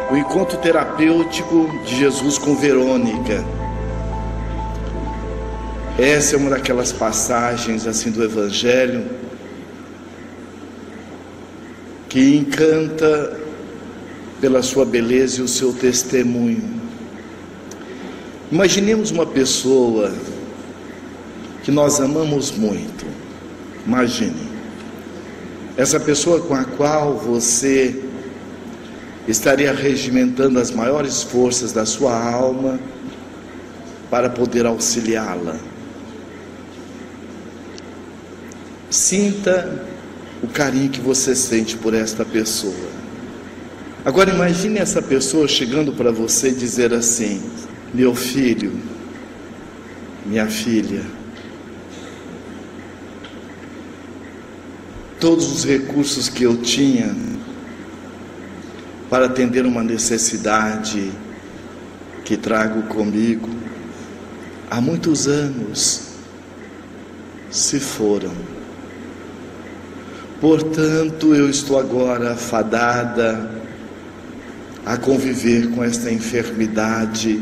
O encontro terapêutico de Jesus com Verônica. Essa é uma daquelas passagens assim do Evangelho que encanta pela sua beleza e o seu testemunho. Imaginemos uma pessoa que nós amamos muito. Imagine essa pessoa com a qual você estaria regimentando as maiores forças da sua alma para poder auxiliá-la. Sinta o carinho que você sente por esta pessoa. Agora imagine essa pessoa chegando para você e dizer assim: meu filho, minha filha, todos os recursos que eu tinha para atender uma necessidade que trago comigo há muitos anos se foram. Portanto, eu estou agora fadada a conviver com esta enfermidade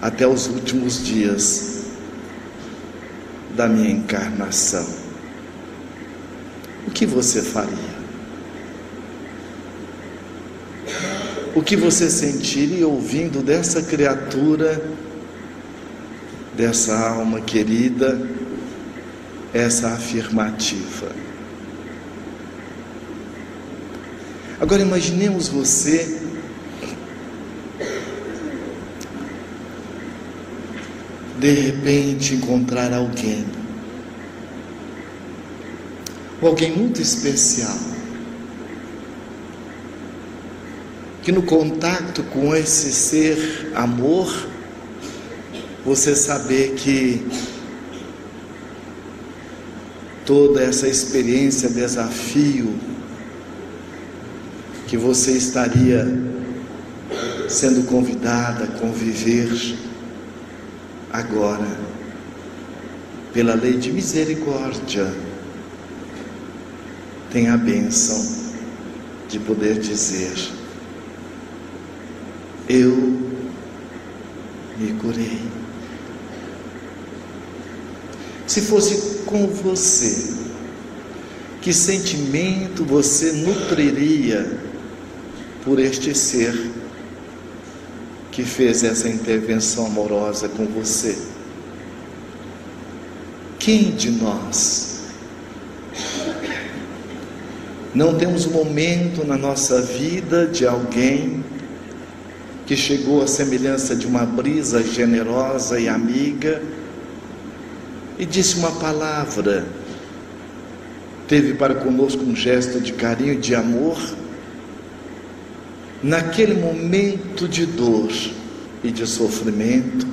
até os últimos dias da minha encarnação. O que você faria? O que você sentiria ouvindo dessa criatura, dessa alma querida, essa afirmativa? Agora imaginemos você de repente encontrar alguém, ou alguém muito especial, que no contato com esse ser amor, você saber que toda essa experiência, desafio que você estaria sendo convidada a conviver agora, pela lei de misericórdia, tem a bênção de poder dizer: eu me curei. Se fosse com você, que sentimento você nutriria por este ser que fez essa intervenção amorosa com você? Quem de nós não temos um momento na nossa vida de alguém que chegou à semelhança de uma brisa generosa e amiga e disse uma palavra, teve para conosco um gesto de carinho e de amor, naquele momento de dor e de sofrimento,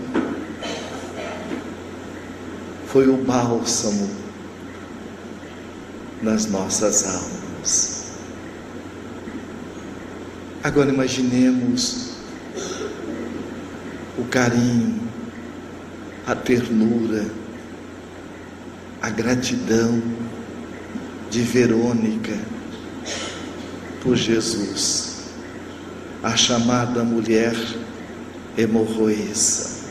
foi o bálsamo nas nossas almas. Agora imaginemos o carinho, a ternura, a gratidão de Verônica por Jesus, a chamada mulher hemorroíça.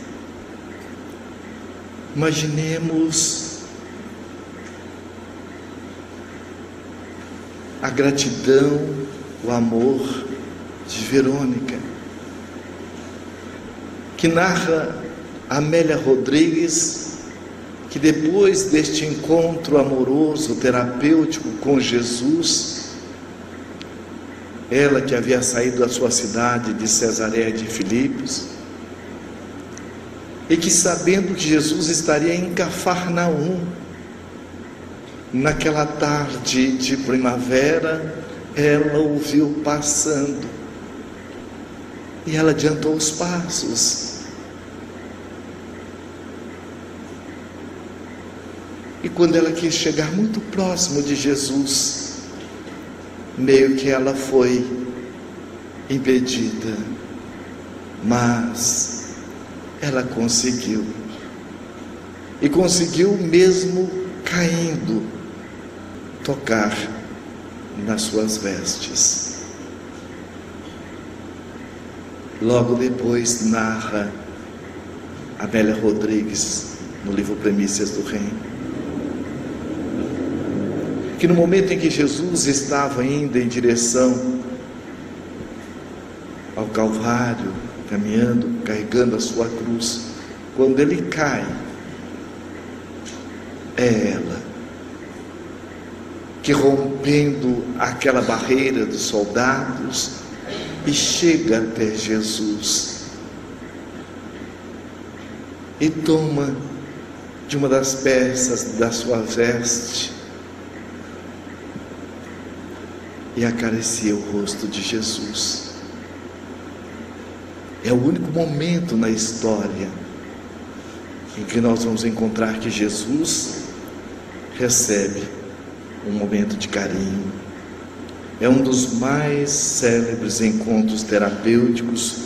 Imaginemos a gratidão, o amor de Verônica, que narra Amélia Rodrigues, que depois deste encontro amoroso, terapêutico com Jesus, ela que havia saído da sua cidade de Cesareia de Filipos, e que, sabendo que Jesus estaria em Cafarnaum, naquela tarde de primavera, ela o viu passando e ela adiantou os passos. E quando ela quis chegar muito próximo de Jesus, meio que ela foi impedida, mas ela conseguiu, e conseguiu mesmo caindo, tocar nas suas vestes. logo depois narra Amélia Rodrigues no livro Primícias do Reino, que no momento em que Jesus estava indo em direção ao Calvário, caminhando, carregando a sua cruz, quando ele cai, é ela que, rompendo aquela barreira dos soldados, e chega até Jesus e toma de uma das peças da sua veste e acaricia o rosto de Jesus. É o único momento na história em que nós vamos encontrar que Jesus recebe um momento de carinho. É um dos mais célebres encontros terapêuticos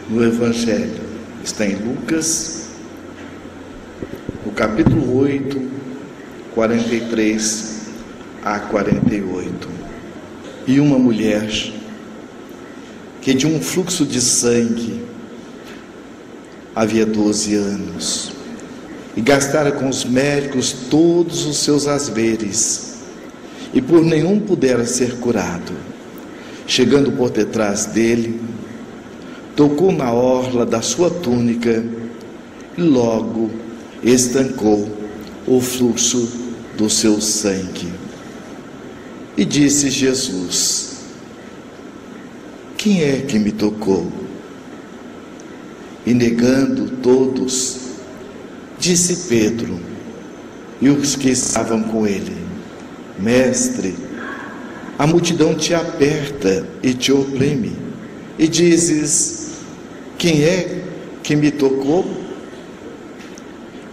no Evangelho. Está em Lucas, no capítulo 8, 43 a 48. E uma mulher que de um fluxo de sangue havia 12 anos e gastara com os médicos todos os seus haveres, e por nenhum pudera ser curado. Chegando por detrás dele, tocou na orla da sua túnica e logo estancou o fluxo do seu sangue. E disse Jesus: quem é que me tocou? E negando todos, disse Pedro e os que estavam com ele: Mestre, a multidão te aperta e te oprime, e dizes: quem é que me tocou?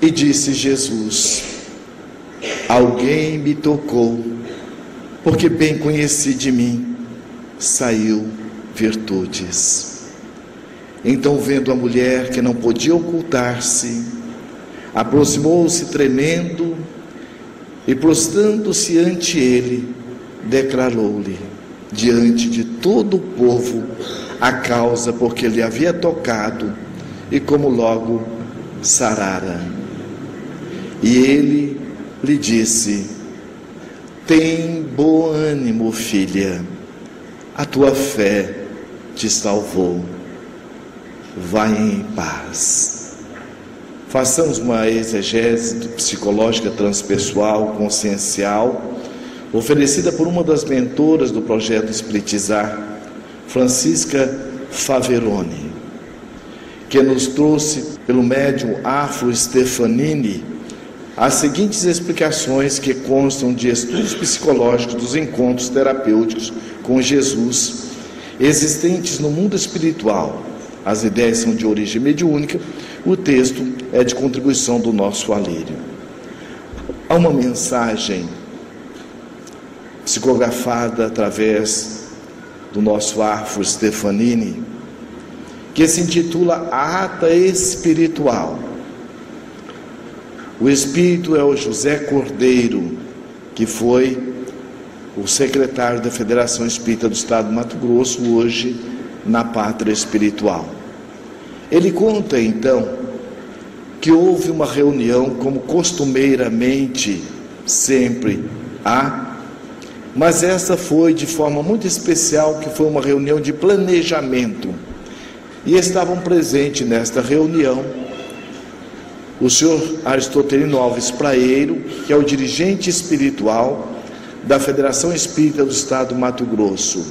E disse Jesus: alguém me tocou, porque bem conheci de mim saiu virtudes. Então, vendo a mulher que não podia ocultar-se, aproximou-se tremendo e, prostrando-se ante ele, declarou-lhe diante de todo o povo a causa porque lhe havia tocado e como logo sarara. E ele lhe disse: tem bom ânimo, filha, a tua fé te salvou, vai em paz. Façamos uma exegese psicológica transpessoal, consciencial, oferecida por uma das mentoras do projeto Espiritizar, Francisca Faveroni, que nos trouxe, pelo médium Afro Stefanini, as seguintes explicações que constam de estudos psicológicos dos encontros terapêuticos com Jesus, existentes no mundo espiritual. As ideias são de origem mediúnica, o texto é de contribuição do nosso Alírio. Há uma mensagem psicografada através do nosso Afro Stefanini, que se intitula A Ata Espiritual. O espírito é o José Cordeiro, que foi o secretário da Federação Espírita do Estado do Mato Grosso, hoje na Pátria Espiritual. Ele conta então que houve uma reunião, como costumeiramente sempre há, mas essa foi de forma muito especial, que foi uma reunião de planejamento, e estavam presentes nesta reunião o senhor Aristotelino Alves Praeiro, que é o dirigente espiritual da Federação Espírita do Estado do Mato Grosso,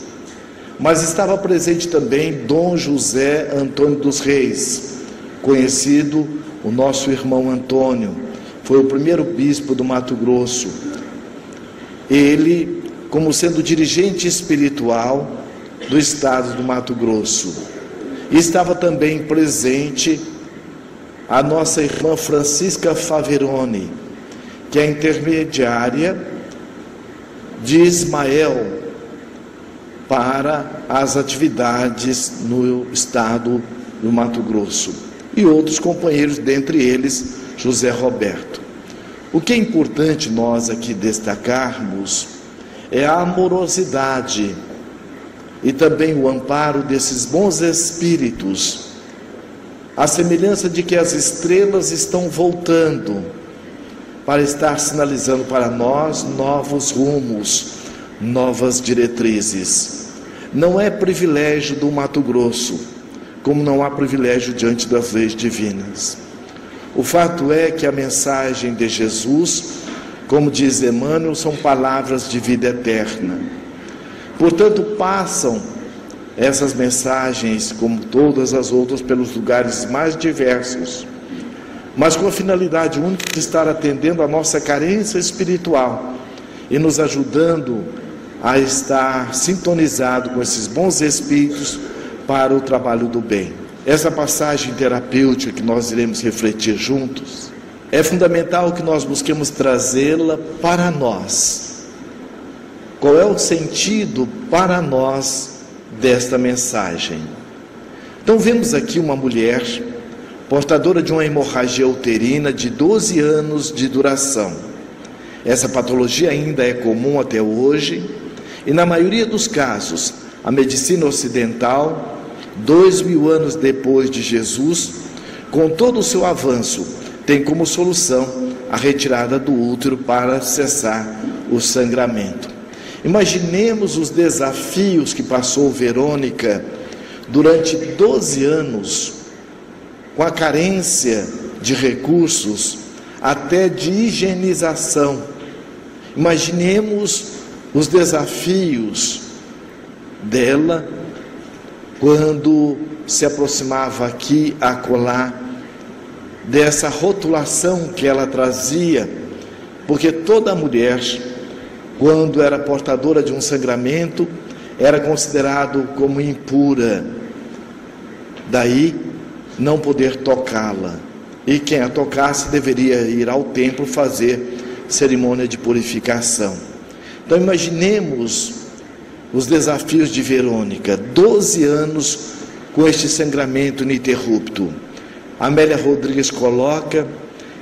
mas estava presente também Dom José Antônio dos Reis, conhecido o nosso irmão Antônio, foi o primeiro bispo do Mato Grosso. Ele, como sendo dirigente espiritual do estado do Mato Grosso, e estava também presente a nossa irmã Francisca Faveroni, que é intermediária de Ismael para as atividades no estado do Mato Grosso, e outros companheiros, dentre eles José Roberto. O que é importante nós aqui destacarmos é a amorosidade e também o amparo desses bons espíritos, a semelhança de que as estrelas estão voltando para estar sinalizando para nós novos rumos, novas diretrizes. Não é privilégio do Mato Grosso, como não há privilégio diante das leis divinas. O fato é que a mensagem de Jesus, como diz Emmanuel, são palavras de vida eterna. Portanto, passam essas mensagens, como todas as outras, pelos lugares mais diversos, mas com a finalidade única de estar atendendo a nossa carência espiritual e nos ajudando a estar sintonizado com esses bons espíritos para o trabalho do bem. Essa passagem terapêutica que nós iremos refletir juntos, é fundamental que nós busquemos trazê-la para nós. Qual é o sentido para nós desta mensagem? Então vemos aqui uma mulher portadora de uma hemorragia uterina de 12 anos de duração. Essa patologia ainda é comum até hoje e na maioria dos casos a medicina ocidental, 2000 anos depois de Jesus, com todo o seu avanço, tem como solução a retirada do útero para cessar o sangramento. Imaginemos os desafios que passou Verônica durante 12 anos, com a carência de recursos, até de higienização. Imaginemos os desafios dela quando se aproximava aqui, acolá, dessa rotulação que ela trazia, porque toda mulher, quando era portadora de um sangramento, era considerado como impura, daí não poder tocá-la, e quem a tocasse deveria ir ao templo fazer cerimônia de purificação. Então imaginemos os desafios de Verônica, 12 anos com este sangramento ininterrupto. Amélia Rodrigues coloca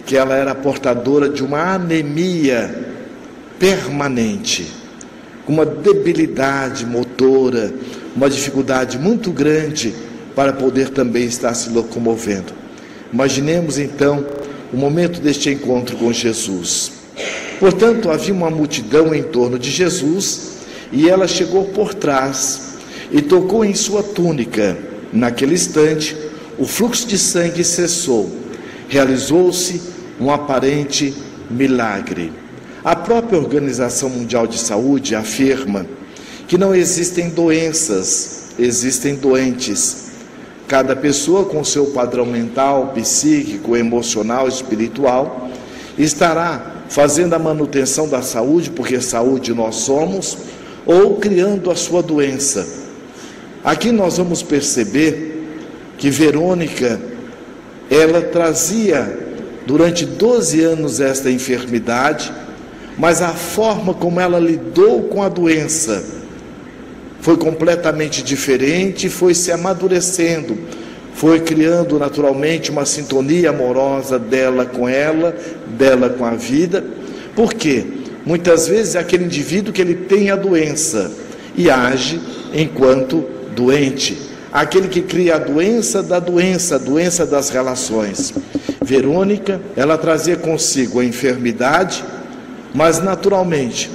que ela era portadora de uma anemia permanente, com uma debilidade motora, uma dificuldade muito grande para poder também estar se locomovendo. Imaginemos então o momento deste encontro com Jesus. Portanto, havia uma multidão em torno de Jesus e ela chegou por trás e tocou em sua túnica. Naquele instante, o fluxo de sangue cessou. Realizou-se um aparente milagre. A própria Organização Mundial de Saúde afirma que não existem doenças, existem doentes. Cada pessoa com seu padrão mental, psíquico, emocional, espiritual, estará fazendo a manutenção da saúde, porque saúde nós somos, ou criando a sua doença. Aqui nós vamos perceber que Verônica, ela trazia durante 12 anos esta enfermidade, mas a forma como ela lidou com a doença foi completamente diferente, foi se amadurecendo, foi criando naturalmente uma sintonia amorosa dela com a vida. Por quê? Muitas vezes é aquele indivíduo que ele tem a doença e age enquanto doente, aquele que cria a doença da doença, a doença das relações. Verônica, ela trazia consigo a enfermidade, mas naturalmente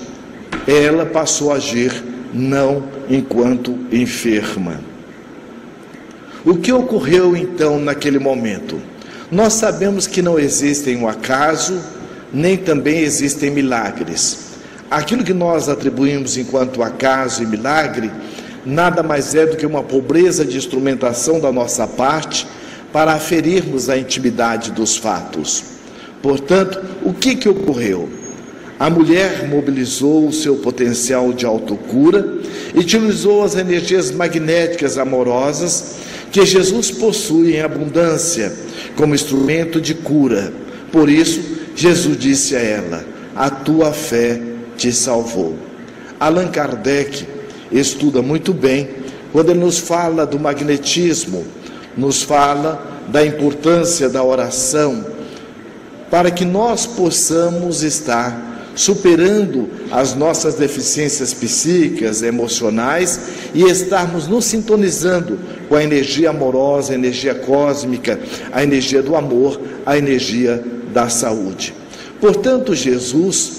ela passou a agir não enquanto enferma. O que ocorreu então naquele momento? Nós sabemos que não existem o acaso, nem também existem milagres. Aquilo que nós atribuímos enquanto acaso e milagre, nada mais é do que uma pobreza de instrumentação da nossa parte para aferirmos a intimidade dos fatos. Portanto, o que ocorreu? A mulher mobilizou o seu potencial de autocura e utilizou as energias magnéticas amorosas que Jesus possui em abundância como instrumento de cura. Por isso, Jesus disse a ela: a tua fé te salvou. Allan Kardec estuda muito bem quando ele nos fala do magnetismo, nos fala da importância da oração, para que nós possamos estar superando as nossas deficiências psíquicas, emocionais, e estarmos nos sintonizando com a energia amorosa, a energia cósmica, a energia do amor, a energia da saúde. Portanto, Jesus,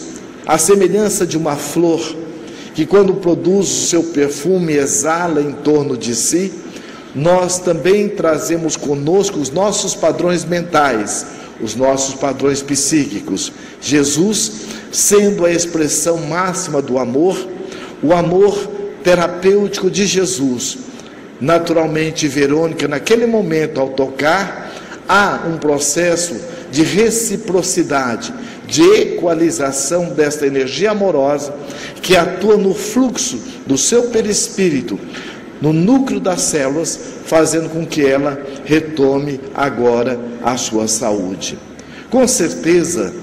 à semelhança de uma flor que quando produz o seu perfume exala em torno de si, nós também trazemos conosco os nossos padrões mentais, os nossos padrões psíquicos. Jesus, sendo a expressão máxima do amor, o amor terapêutico de Jesus. Naturalmente, Verônica, naquele momento, ao tocar, há um processo de reciprocidade, de equalização desta energia amorosa que atua no fluxo do seu perispírito, no núcleo das células, fazendo com que ela retome agora a sua saúde. Com certeza,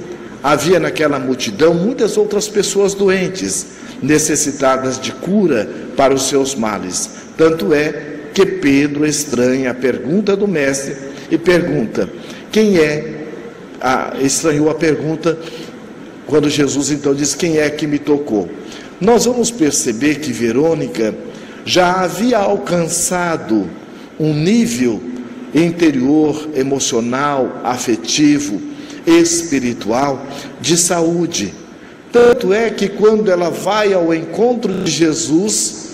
havia naquela multidão muitas outras pessoas doentes, necessitadas de cura para os seus males. Tanto é que Pedro estranha a pergunta do mestre e pergunta: quem é? Estranhou a pergunta quando Jesus então diz: quem é que me tocou? Nós vamos perceber que Verônica já havia alcançado um nível interior, emocional, afetivo, espiritual, de saúde. Tanto é que quando ela vai ao encontro de Jesus,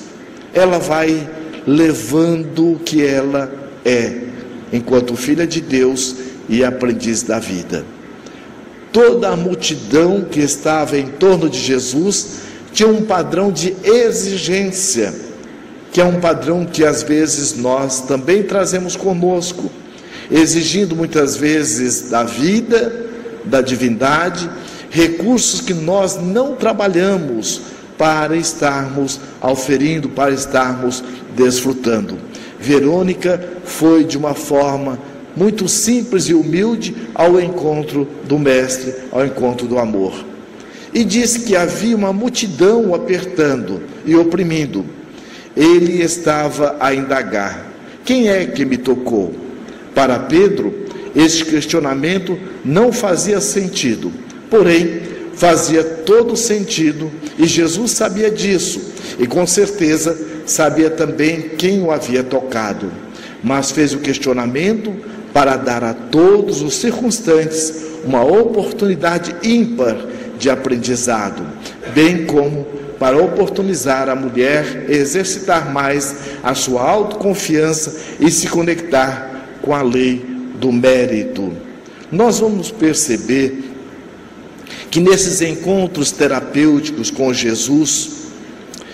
ela vai levando o que ela é, enquanto filha de Deus e aprendiz da vida. Toda a multidão que estava em torno de Jesus tinha um padrão de exigência, que é um padrão que às vezes nós também trazemos conosco, exigindo muitas vezes da vida, da divindade, recursos que nós não trabalhamos para estarmos auferindo, para estarmos desfrutando. Verônica foi de uma forma muito simples e humilde ao encontro do Mestre, ao encontro do amor. E diz que havia uma multidão o apertando e oprimindo. Ele estava a indagar: quem é que me tocou? Para Pedro, este questionamento não fazia sentido, porém fazia todo sentido, e Jesus sabia disso, e com certeza sabia também quem o havia tocado, mas fez o questionamento para dar a todos os circunstantes uma oportunidade ímpar de aprendizado, bem como para oportunizar a mulher exercitar mais a sua autoconfiança e se conectar com a lei do mérito. Nós vamos perceber que nesses encontros terapêuticos com Jesus,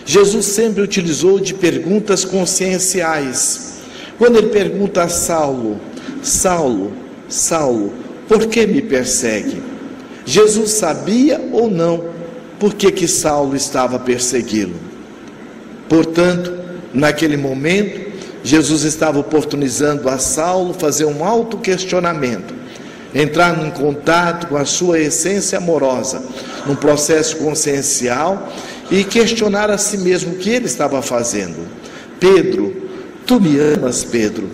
Jesus sempre utilizou de perguntas conscienciais. Quando ele pergunta a Saulo: Saulo, Saulo, por que me persegue? Jesus sabia ou não por que Saulo estava a persegui-lo. Portanto, naquele momento, Jesus estava oportunizando a Saulo fazer um autoquestionamento, entrar em contato com a sua essência amorosa, num processo consciencial, e questionar a si mesmo o que ele estava fazendo. Pedro, tu me amas, Pedro?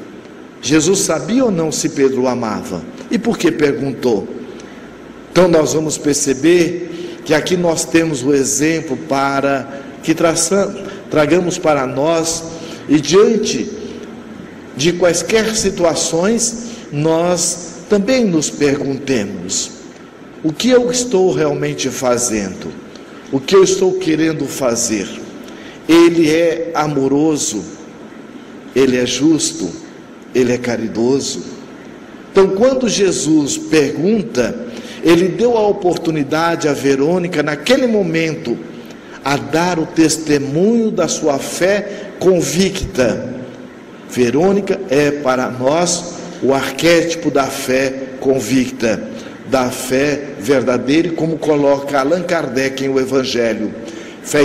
Jesus sabia ou não se Pedro o amava? E por que perguntou? Então nós vamos perceber que aqui nós temos o exemplo para que tragamos para nós, e diante de quaisquer situações, nós também nos perguntemos: o que eu estou realmente fazendo? O que eu estou querendo fazer? Ele é amoroso, ele é justo, ele é caridoso. Então, quando Jesus pergunta, ele deu a oportunidade a Verônica, naquele momento, a dar o testemunho da sua fé convicta. Verônica é para nós o arquétipo da fé convicta, da fé verdadeira, como coloca Allan Kardec em O Evangelho. Fé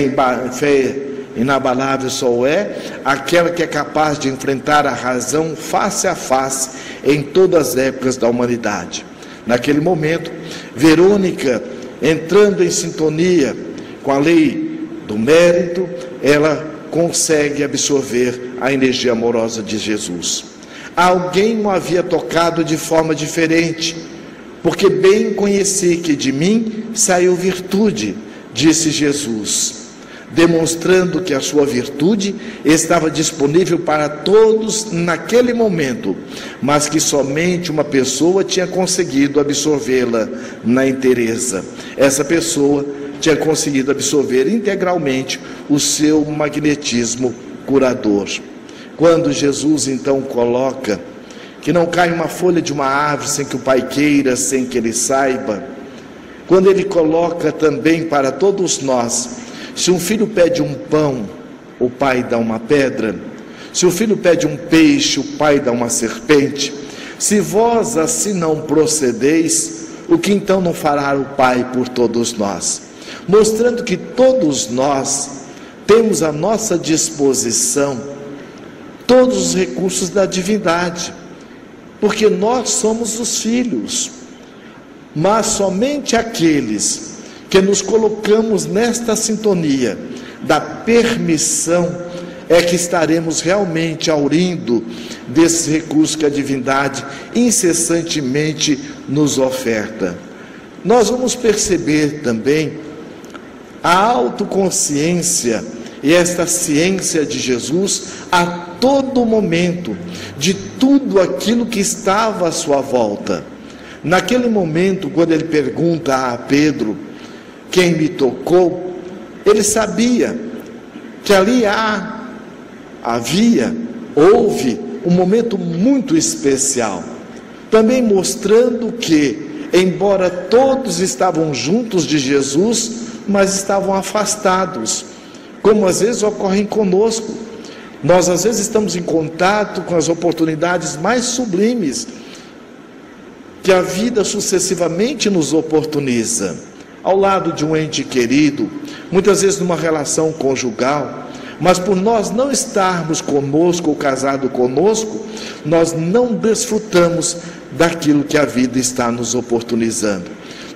inabalável só é aquela que é capaz de enfrentar a razão face a face em todas as épocas da humanidade. Naquele momento, Verônica, entrando em sintonia com a lei do mérito, ela consegue absorver a energia amorosa de Jesus. Alguém o havia tocado de forma diferente, porque bem conheci que de mim saiu virtude, disse Jesus, demonstrando que a sua virtude estava disponível para todos naquele momento, mas que somente uma pessoa tinha conseguido absorvê-la na inteireza. Essa pessoa tinha conseguido absorver integralmente o seu magnetismo curador. Quando Jesus então coloca que não cai uma folha de uma árvore sem que o Pai queira, sem que Ele saiba, quando Ele coloca também para todos nós, se um filho pede um pão, o pai dá uma pedra. Se o filho pede um peixe, o pai dá uma serpente. Se vós assim não procedeis, o que então não fará o Pai por todos nós? Mostrando que todos nós temos à nossa disposição todos os recursos da divindade, porque nós somos os filhos, mas somente aqueles que nos colocamos nesta sintonia da permissão é que estaremos realmente aurindo desses recursos que a divindade incessantemente nos oferta. Nós vamos perceber também a autoconsciência e esta ciência de Jesus a todo momento, de tudo aquilo que estava à sua volta. Naquele momento, quando ele pergunta a Pedro: quem me tocou? Ele sabia que ali houve um momento muito especial, também mostrando que, embora todos estavam juntos de Jesus, mas estavam afastados, como às vezes ocorre conosco. Nós às vezes estamos em contato com as oportunidades mais sublimes que a vida sucessivamente nos oportuniza, ao lado de um ente querido, muitas vezes numa relação conjugal, mas por nós não estarmos conosco ou casado conosco, nós não desfrutamos daquilo que a vida está nos oportunizando.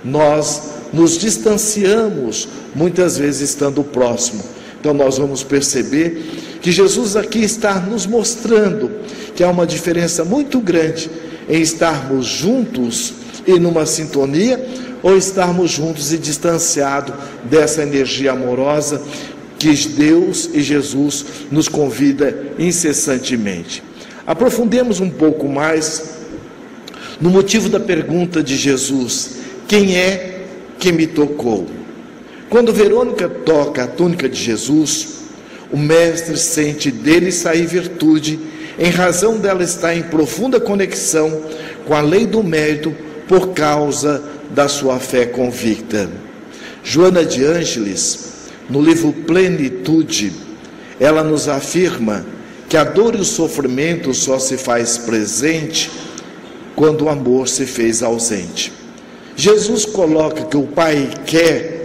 Nós nos distanciamos, muitas vezes estando próximo. Então nós vamos perceber que Jesus aqui está nos mostrando que há uma diferença muito grande em estarmos juntos e numa sintonia, ou estarmos juntos e distanciados dessa energia amorosa que Deus e Jesus nos convida incessantemente. Aprofundemos um pouco mais no motivo da pergunta de Jesus: quem é que me tocou? Quando Verônica toca a túnica de Jesus, o mestre sente dele sair virtude, em razão dela estar em profunda conexão com a lei do mérito por causa da sua fé convicta. Joana de Ângeles, no livro Plenitude, ela nos afirma que a dor e o sofrimento só se faz presente quando o amor se fez ausente. Jesus coloca que o Pai quer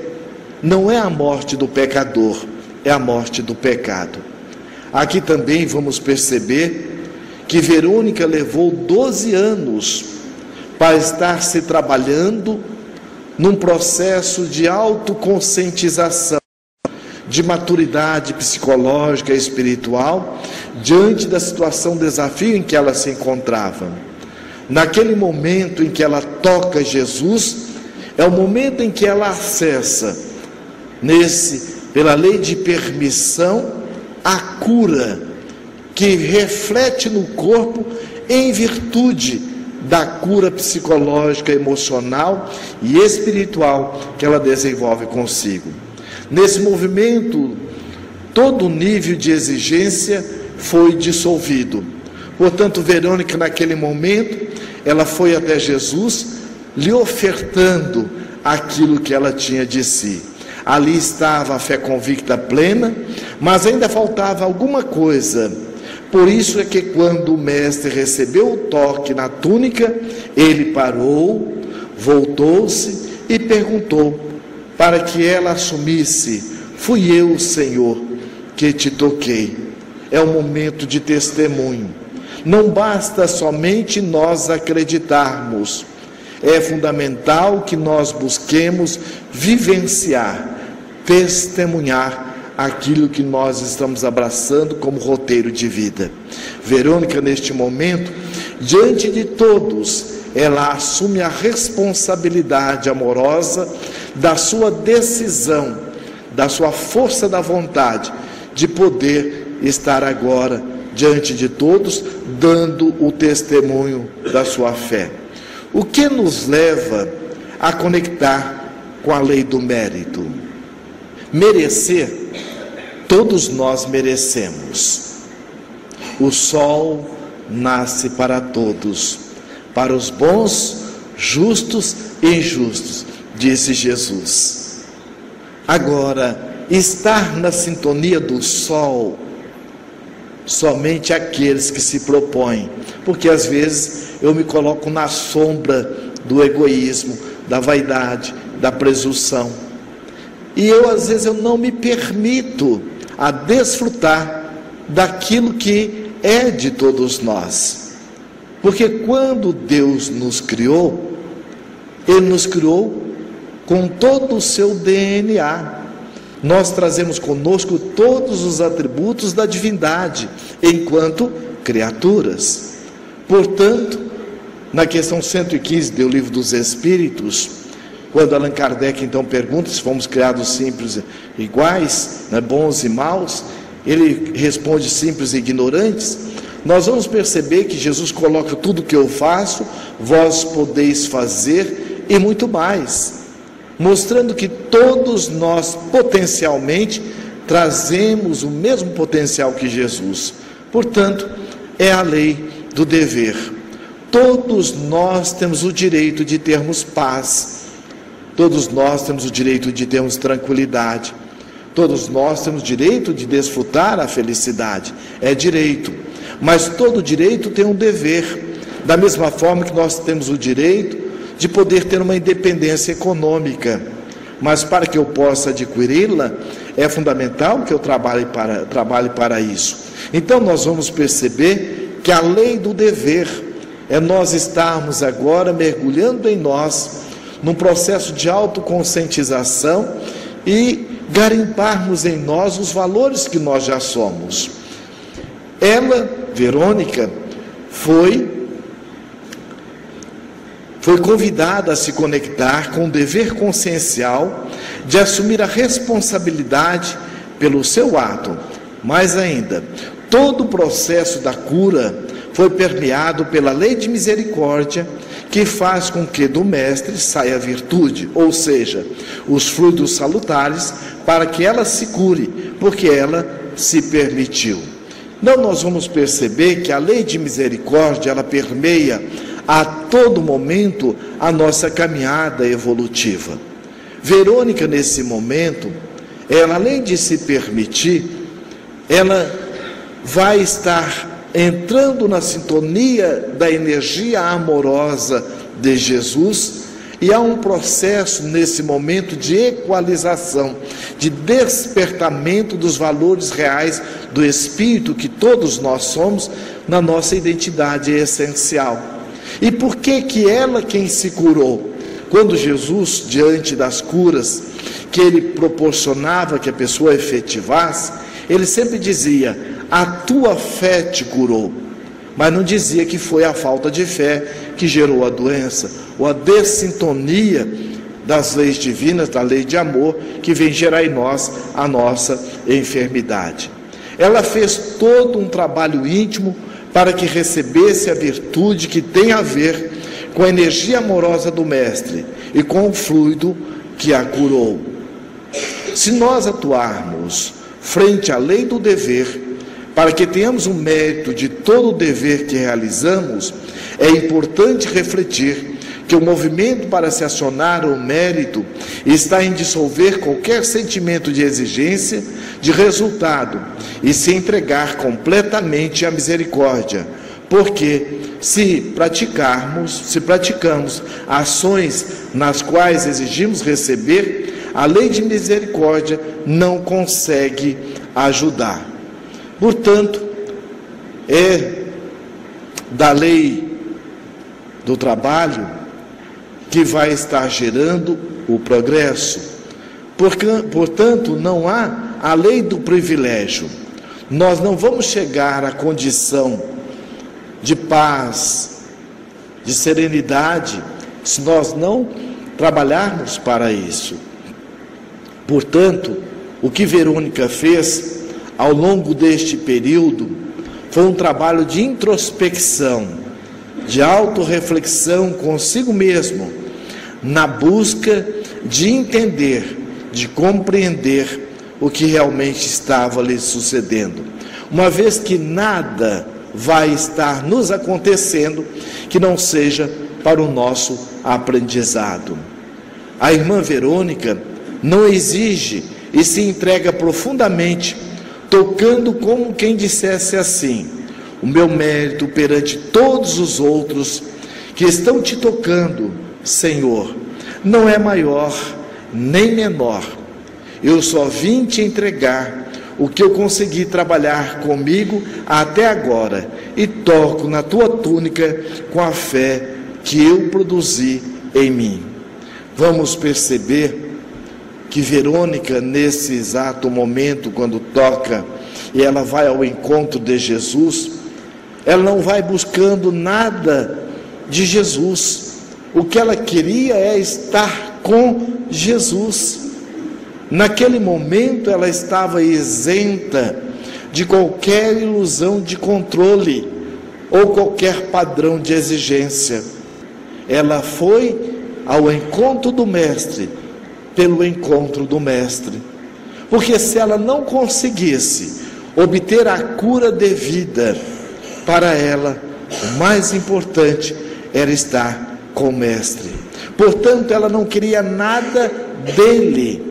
não é a morte do pecador, é a morte do pecado. Aqui também vamos perceber que Verônica levou 12 anos para estar se trabalhando num processo de autoconscientização, de maturidade psicológica e espiritual, diante da situação, desafio em que ela se encontrava. Naquele momento em que ela toca Jesus, é o momento em que ela acessa, pela lei de permissão, a cura, que reflete no corpo em virtude da cura psicológica, emocional e espiritual que ela desenvolve consigo. Nesse movimento, todo o nível de exigência foi dissolvido. Portanto, Verônica, naquele momento, ela foi até Jesus, lhe ofertando aquilo que ela tinha de si. Ali estava a fé convicta plena, mas ainda faltava alguma coisa. Por isso é que quando o mestre recebeu o toque na túnica, ele parou, voltou-se e perguntou, para que ela assumisse: fui eu, Senhor, que te toquei. É um momento de testemunho. Não basta somente nós acreditarmos, é fundamental que nós busquemos vivenciar, testemunhar aquilo que nós estamos abraçando como roteiro de vida. Verônica, neste momento, diante de todos, ela assume a responsabilidade amorosa da sua decisão, da sua força da vontade, de poder estar agora diante de todos, dando o testemunho da sua fé. O que nos leva a conectar com a lei do mérito? Merecer, todos nós merecemos. O sol nasce para todos, para os bons, justos e injustos, disse Jesus. Agora, estar na sintonia do sol, somente aqueles que se propõem, porque às vezes eu me coloco na sombra do egoísmo, da vaidade, da presunção, e às vezes eu não me permito a desfrutar daquilo que é de todos nós, porque quando Deus nos criou, Ele nos criou com todo o seu DNA. Nós trazemos conosco todos os atributos da divindade, enquanto criaturas. Portanto, na questão 115 do Livro dos Espíritos, quando Allan Kardec então pergunta se fomos criados simples e iguais, né, bons e maus, ele responde simples e ignorantes. Nós vamos perceber que Jesus coloca tudo que eu faço, vós podeis fazer e muito mais, mostrando que todos nós potencialmente trazemos o mesmo potencial que Jesus. Portanto, é a lei do dever. Todos nós temos o direito de termos paz, todos nós temos o direito de termos tranquilidade, todos nós temos o direito de desfrutar a felicidade, é direito, mas todo direito tem um dever, da mesma forma que nós temos o direito de poder ter uma independência econômica, mas para que eu possa adquiri-la, é fundamental que eu trabalhe para isso. Então nós vamos perceber que a lei do dever é nós estarmos agora mergulhando em nós, num processo de autoconscientização e garimparmos em nós os valores que nós já somos. Ela, Verônica, foi convidada a se conectar com o dever consciencial de assumir a responsabilidade pelo seu ato. Mais ainda, todo o processo da cura foi permeado pela lei de misericórdia, que faz com que do mestre saia a virtude, ou seja, os fluidos salutares, para que ela se cure, porque ela se permitiu. Então nós vamos perceber que a lei de misericórdia, ela permeia a todo momento a nossa caminhada evolutiva. Verônica, nesse momento, ela, além de se permitir, ela vai estar entrando na sintonia da energia amorosa de Jesus, e há um processo nesse momento de equalização, de despertamento dos valores reais do Espírito que todos nós somos na nossa identidade essencial. E por que ela quem se curou? Quando Jesus, diante das curas que ele proporcionava que a pessoa efetivasse, ele sempre dizia: a tua fé te curou, mas não dizia que foi a falta de fé que gerou a doença, ou a dessintonia das leis divinas, da lei de amor, que vem gerar em nós a nossa enfermidade. Ela fez todo um trabalho íntimo para que recebesse a virtude que tem a ver com a energia amorosa do Mestre e com o fluido que a curou. Se nós atuarmos frente à lei do dever, para que tenhamos o mérito de todo o dever que realizamos, é importante refletir que o movimento para se acionar o mérito está em dissolver qualquer sentimento de exigência de resultado e se entregar completamente à misericórdia, porque se praticamos ações nas quais exigimos receber, a lei de misericórdia não consegue ajudar. Portanto, é da lei do trabalho que vai estar gerando o progresso. Portanto, não há a lei do privilégio. Nós não vamos chegar à condição de paz, de serenidade, se nós não trabalharmos para isso. Portanto, o que Verônica fez ao longo deste período foi um trabalho de introspecção, de autorreflexão consigo mesmo, na busca de entender, de compreender o que realmente estava lhe sucedendo. Uma vez que nada vai estar nos acontecendo que não seja para o nosso aprendizado. A irmã Verônica não exige e se entrega profundamente, tocando como quem dissesse assim: o meu mérito perante todos os outros que estão te tocando, Senhor, não é maior nem menor. Eu só vim te entregar o que eu consegui trabalhar comigo até agora e toco na tua túnica com a fé que eu produzi em mim. Vamos perceber que Verônica, nesse exato momento, quando toca e ela vai ao encontro de Jesus, ela não vai buscando nada de Jesus. O que ela queria é estar com Jesus. Naquele momento ela estava isenta de qualquer ilusão de controle ou qualquer padrão de exigência. Ela foi ao encontro do Mestre pelo encontro do Mestre, porque se ela não conseguisse obter a cura devida, para ela o mais importante era estar com o Mestre. Portanto, ela não queria nada dele,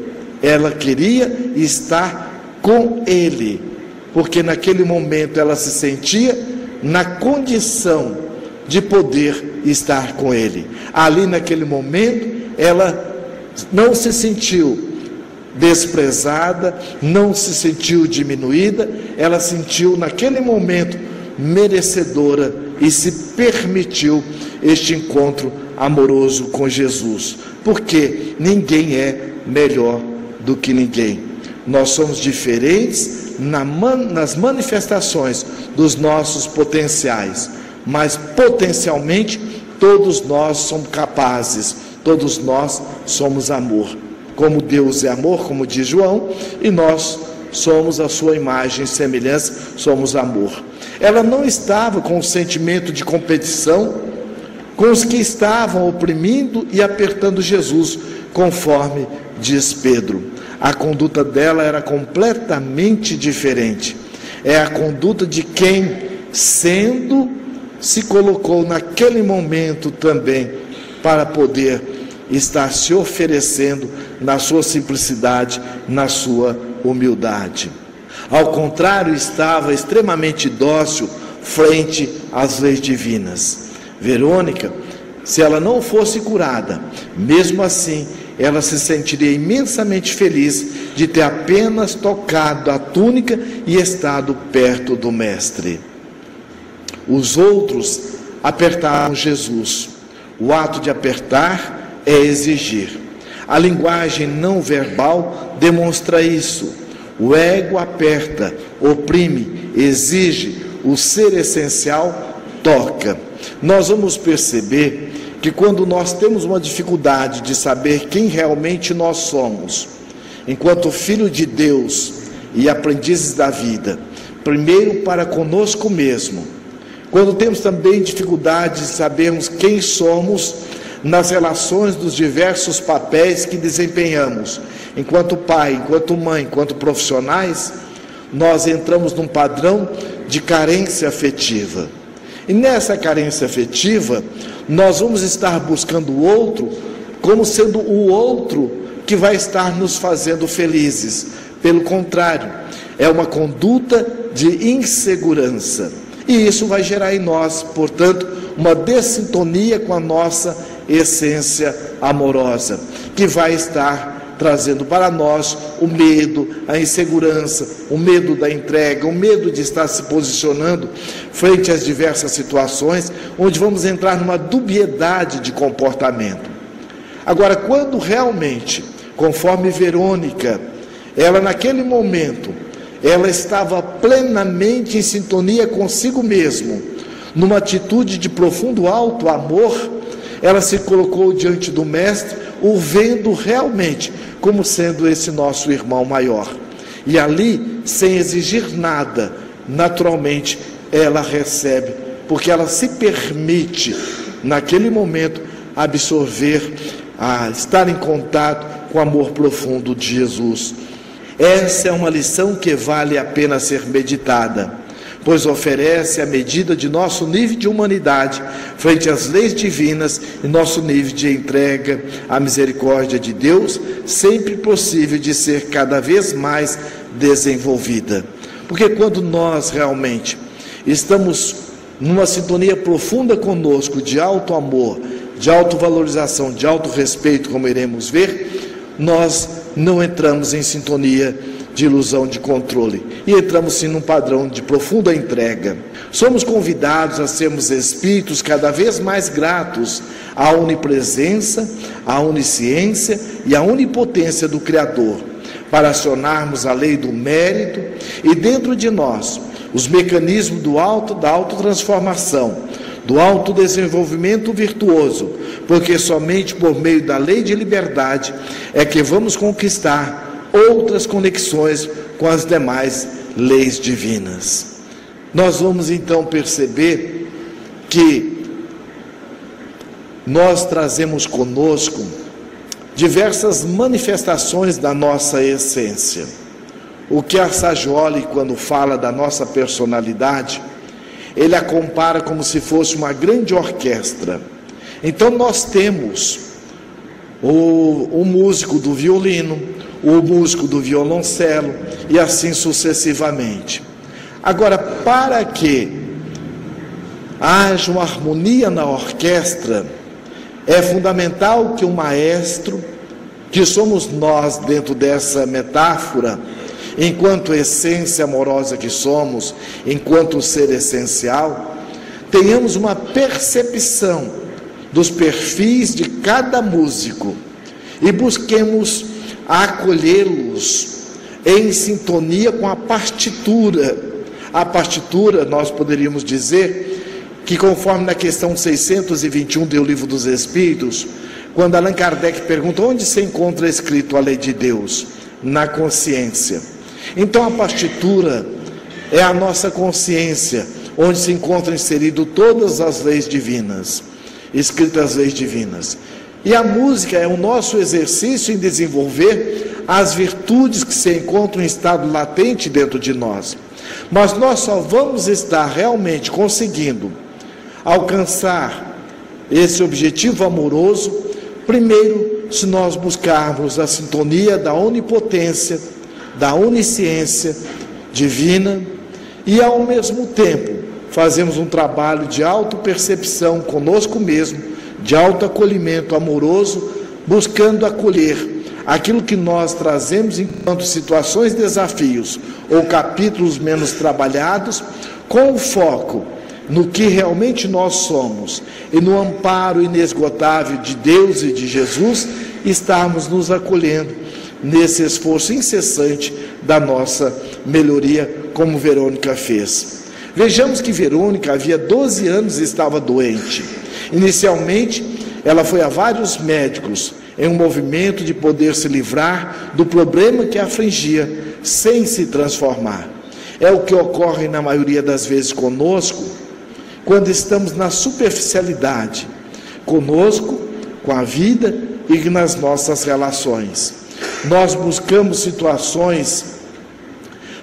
ela queria estar com ele, porque naquele momento ela se sentia na condição de poder estar com ele. Ali naquele momento ela não se sentiu desprezada, não se sentiu diminuída, ela sentiu naquele momento merecedora e se permitiu este encontro amoroso com Jesus, porque ninguém é melhor do que ninguém. Nós somos diferentes nas manifestações dos nossos potenciais, mas potencialmente todos nós somos capazes, todos nós somos amor. Como Deus é amor, como diz João, e nós somos a sua imagem e semelhança, somos amor. Ela não estava com o sentimento de competição com os que estavam oprimindo e apertando Jesus, conforme diz Pedro. A conduta dela era completamente diferente. É a conduta de quem, se colocou naquele momento também para poder estar se oferecendo na sua simplicidade, na sua humildade. Ao contrário, estava extremamente dócil frente às leis divinas. Verônica, se ela não fosse curada, mesmo assim, ela se sentiria imensamente feliz de ter apenas tocado a túnica e estado perto do Mestre. Os outros apertaram Jesus. O ato de apertar é exigir. A linguagem não verbal demonstra isso. O ego aperta, oprime, exige. O ser essencial toca. Nós vamos perceber que quando nós temos uma dificuldade de saber quem realmente nós somos, enquanto filho de Deus e aprendizes da vida, primeiro para conosco mesmo, quando temos também dificuldade de sabermos quem somos nas relações dos diversos papéis que desempenhamos, enquanto pai, enquanto mãe, enquanto profissionais, nós entramos num padrão de carência afetiva. E nessa carência afetiva, nós vamos estar buscando o outro como sendo o outro que vai estar nos fazendo felizes. Pelo contrário, é uma conduta de insegurança. E isso vai gerar em nós, portanto, uma dessintonia com a nossa essência amorosa, que vai estar trazendo para nós o medo, a insegurança, o medo da entrega, o medo de estar se posicionando frente às diversas situações, onde vamos entrar numa dubiedade de comportamento. Agora, quando realmente, conforme Verônica, ela naquele momento, ela estava plenamente em sintonia consigo mesmo, numa atitude de profundo alto amor, ela se colocou diante do Mestre, o vendo realmente como sendo esse nosso irmão maior. E ali, sem exigir nada, naturalmente ela recebe, porque ela se permite, naquele momento, absorver, estar em contato com o amor profundo de Jesus. Essa é uma lição que vale a pena ser meditada, pois oferece a medida de nosso nível de humanidade frente às leis divinas e nosso nível de entrega à misericórdia de Deus, sempre possível de ser cada vez mais desenvolvida. Porque quando nós realmente estamos numa sintonia profunda conosco, de alto amor, de autovalorização, de auto respeito, como iremos ver, nós não entramos em sintonia de ilusão de controle, e entramos sim num padrão de profunda entrega. Somos convidados a sermos espíritos cada vez mais gratos à onipresença, à onisciência e à onipotência do Criador, para acionarmos a lei do mérito e dentro de nós os mecanismos da autotransformação, do autodesenvolvimento virtuoso, porque somente por meio da lei de liberdade é que vamos conquistar outras conexões com as demais leis divinas. Nós vamos então perceber que nós trazemos conosco diversas manifestações da nossa essência. O que a Sagioli, quando fala da nossa personalidade, ele a compara como se fosse uma grande orquestra. Então nós temos o músico do violino, o músico do violoncelo e assim sucessivamente. Agora, para que haja uma harmonia na orquestra, é fundamental que o maestro, que somos nós dentro dessa metáfora, enquanto essência amorosa que somos, enquanto ser essencial, tenhamos uma percepção dos perfis de cada músico e busquemos acolhê-los em sintonia com a partitura. A partitura, nós poderíamos dizer que, conforme na questão 621 do Livro dos Espíritos, quando Allan Kardec pergunta onde se encontra escrito a lei de Deus, na consciência. Então a partitura é a nossa consciência, onde se encontram inseridas todas as leis divinas, escritas as leis divinas. E a música é o nosso exercício em desenvolver as virtudes que se encontram em estado latente dentro de nós. Mas nós só vamos estar realmente conseguindo alcançar esse objetivo amoroso, primeiro, se nós buscarmos a sintonia da onipotência, da onisciência divina, e ao mesmo tempo fazemos um trabalho de autopercepção conosco mesmo, de autoacolhimento amoroso, buscando acolher aquilo que nós trazemos enquanto situações, desafios ou capítulos menos trabalhados, com o foco no que realmente nós somos e no amparo inesgotável de Deus e de Jesus, estarmos nos acolhendo nesse esforço incessante da nossa melhoria, como Verônica fez. Vejamos que Verônica havia 12 anos e estava doente. Inicialmente, ela foi a vários médicos em um movimento de poder se livrar do problema que a afligia, sem se transformar. É o que ocorre na maioria das vezes conosco, quando estamos na superficialidade, conosco, com a vida e nas nossas relações. Nós buscamos situações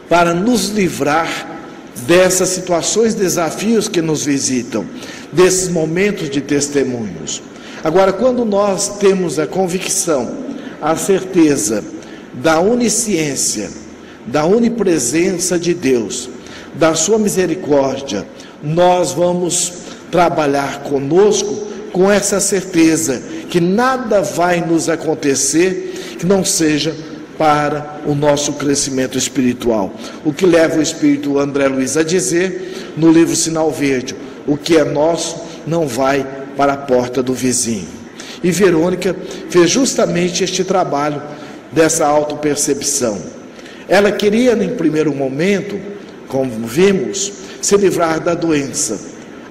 para nos livrar dessas situações, desafios que nos visitam, desses momentos de testemunhos. Agora, quando nós temos a convicção, a certeza da onisciência, da onipresença de Deus, da sua misericórdia, nós vamos trabalhar conosco com essa certeza que nada vai nos acontecer que não seja para o nosso crescimento espiritual. O que leva o espírito André Luiz a dizer no livro Sinal Verde: o que é nosso não vai para a porta do vizinho. E Verônica fez justamente este trabalho dessa autopercepção. Ela queria, em primeiro momento, como vimos, se livrar da doença.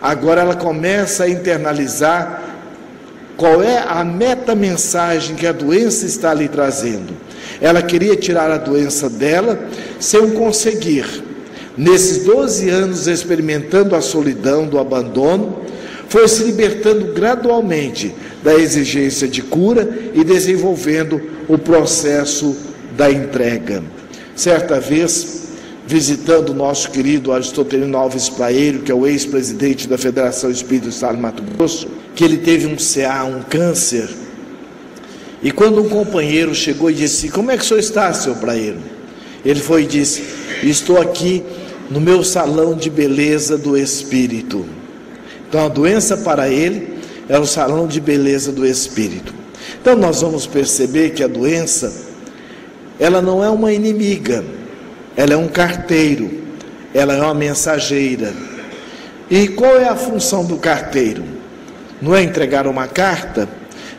Agora ela começa a internalizar Qual é a meta-mensagem que a doença está lhe trazendo? Ela queria tirar a doença dela sem conseguir. Nesses 12 anos experimentando a solidão do abandono, foi se libertando gradualmente da exigência de cura e desenvolvendo o processo da entrega. Certa vez, visitando o nosso querido Aristotelino Alves Praeiro, que é o ex-presidente da Federação Espírita do Estado de Mato Grosso, que ele teve um CA, um câncer, e quando um companheiro chegou e disse: como é que o senhor está, seu Praeiro? Ele foi e disse: estou aqui no meu salão de beleza do espírito. Então a doença para ele era o salão de beleza do espírito. Então nós vamos perceber que a doença, ela não é uma inimiga, ela é um carteiro, ela é uma mensageira. E qual é a função do carteiro? Não é entregar uma carta?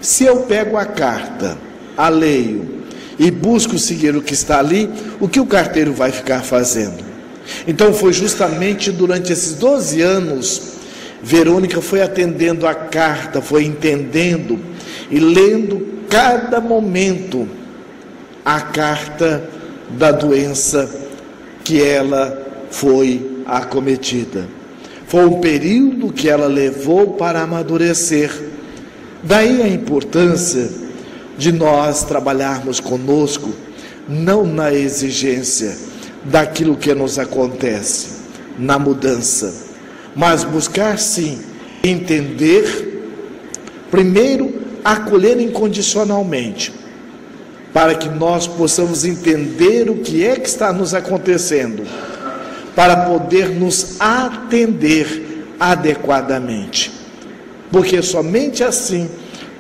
Se eu pego a carta, a leio e busco seguir o que está ali, o que o carteiro vai ficar fazendo? Então foi justamente durante esses 12 anos, Verônica foi atendendo a carta, foi entendendo e lendo cada momento a carta da doença que ela foi acometida. Foi um período que ela levou para amadurecer. Daí a importância de nós trabalharmos conosco, não na exigência daquilo que nos acontece, na mudança, mas buscar sim entender, primeiro acolher incondicionalmente, para que nós possamos entender o que é que está nos acontecendo, para poder nos atender adequadamente, porque somente assim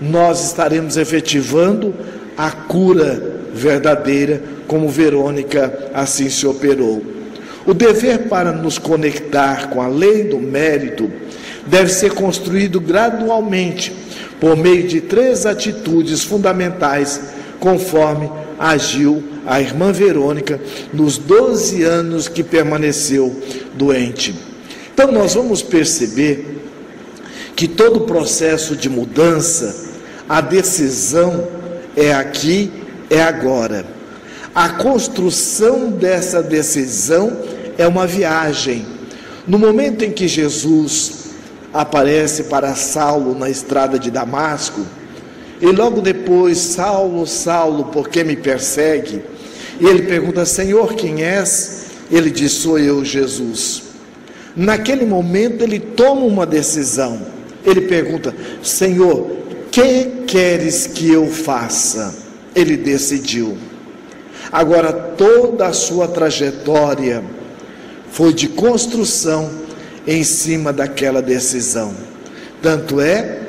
nós estaremos efetivando a cura verdadeira, como Verônica assim se operou. O dever para nos conectar com a lei do mérito deve ser construído gradualmente, por meio de 3 atitudes fundamentais, conforme agiu a irmã Verônica nos 12 anos que permaneceu doente. Então nós vamos perceber que todo processo de mudança, a decisão é aqui, é agora. A construção dessa decisão é uma viagem. No momento em que Jesus aparece para Saulo na estrada de Damasco, e logo depois: Saulo, Saulo, por que me persegue? E ele pergunta: Senhor, quem és? Ele diz: sou eu, Jesus. Naquele momento ele toma uma decisão. Ele pergunta: Senhor, que queres que eu faça? Ele decidiu. Agora toda a sua trajetória foi de construção em cima daquela decisão. Tanto é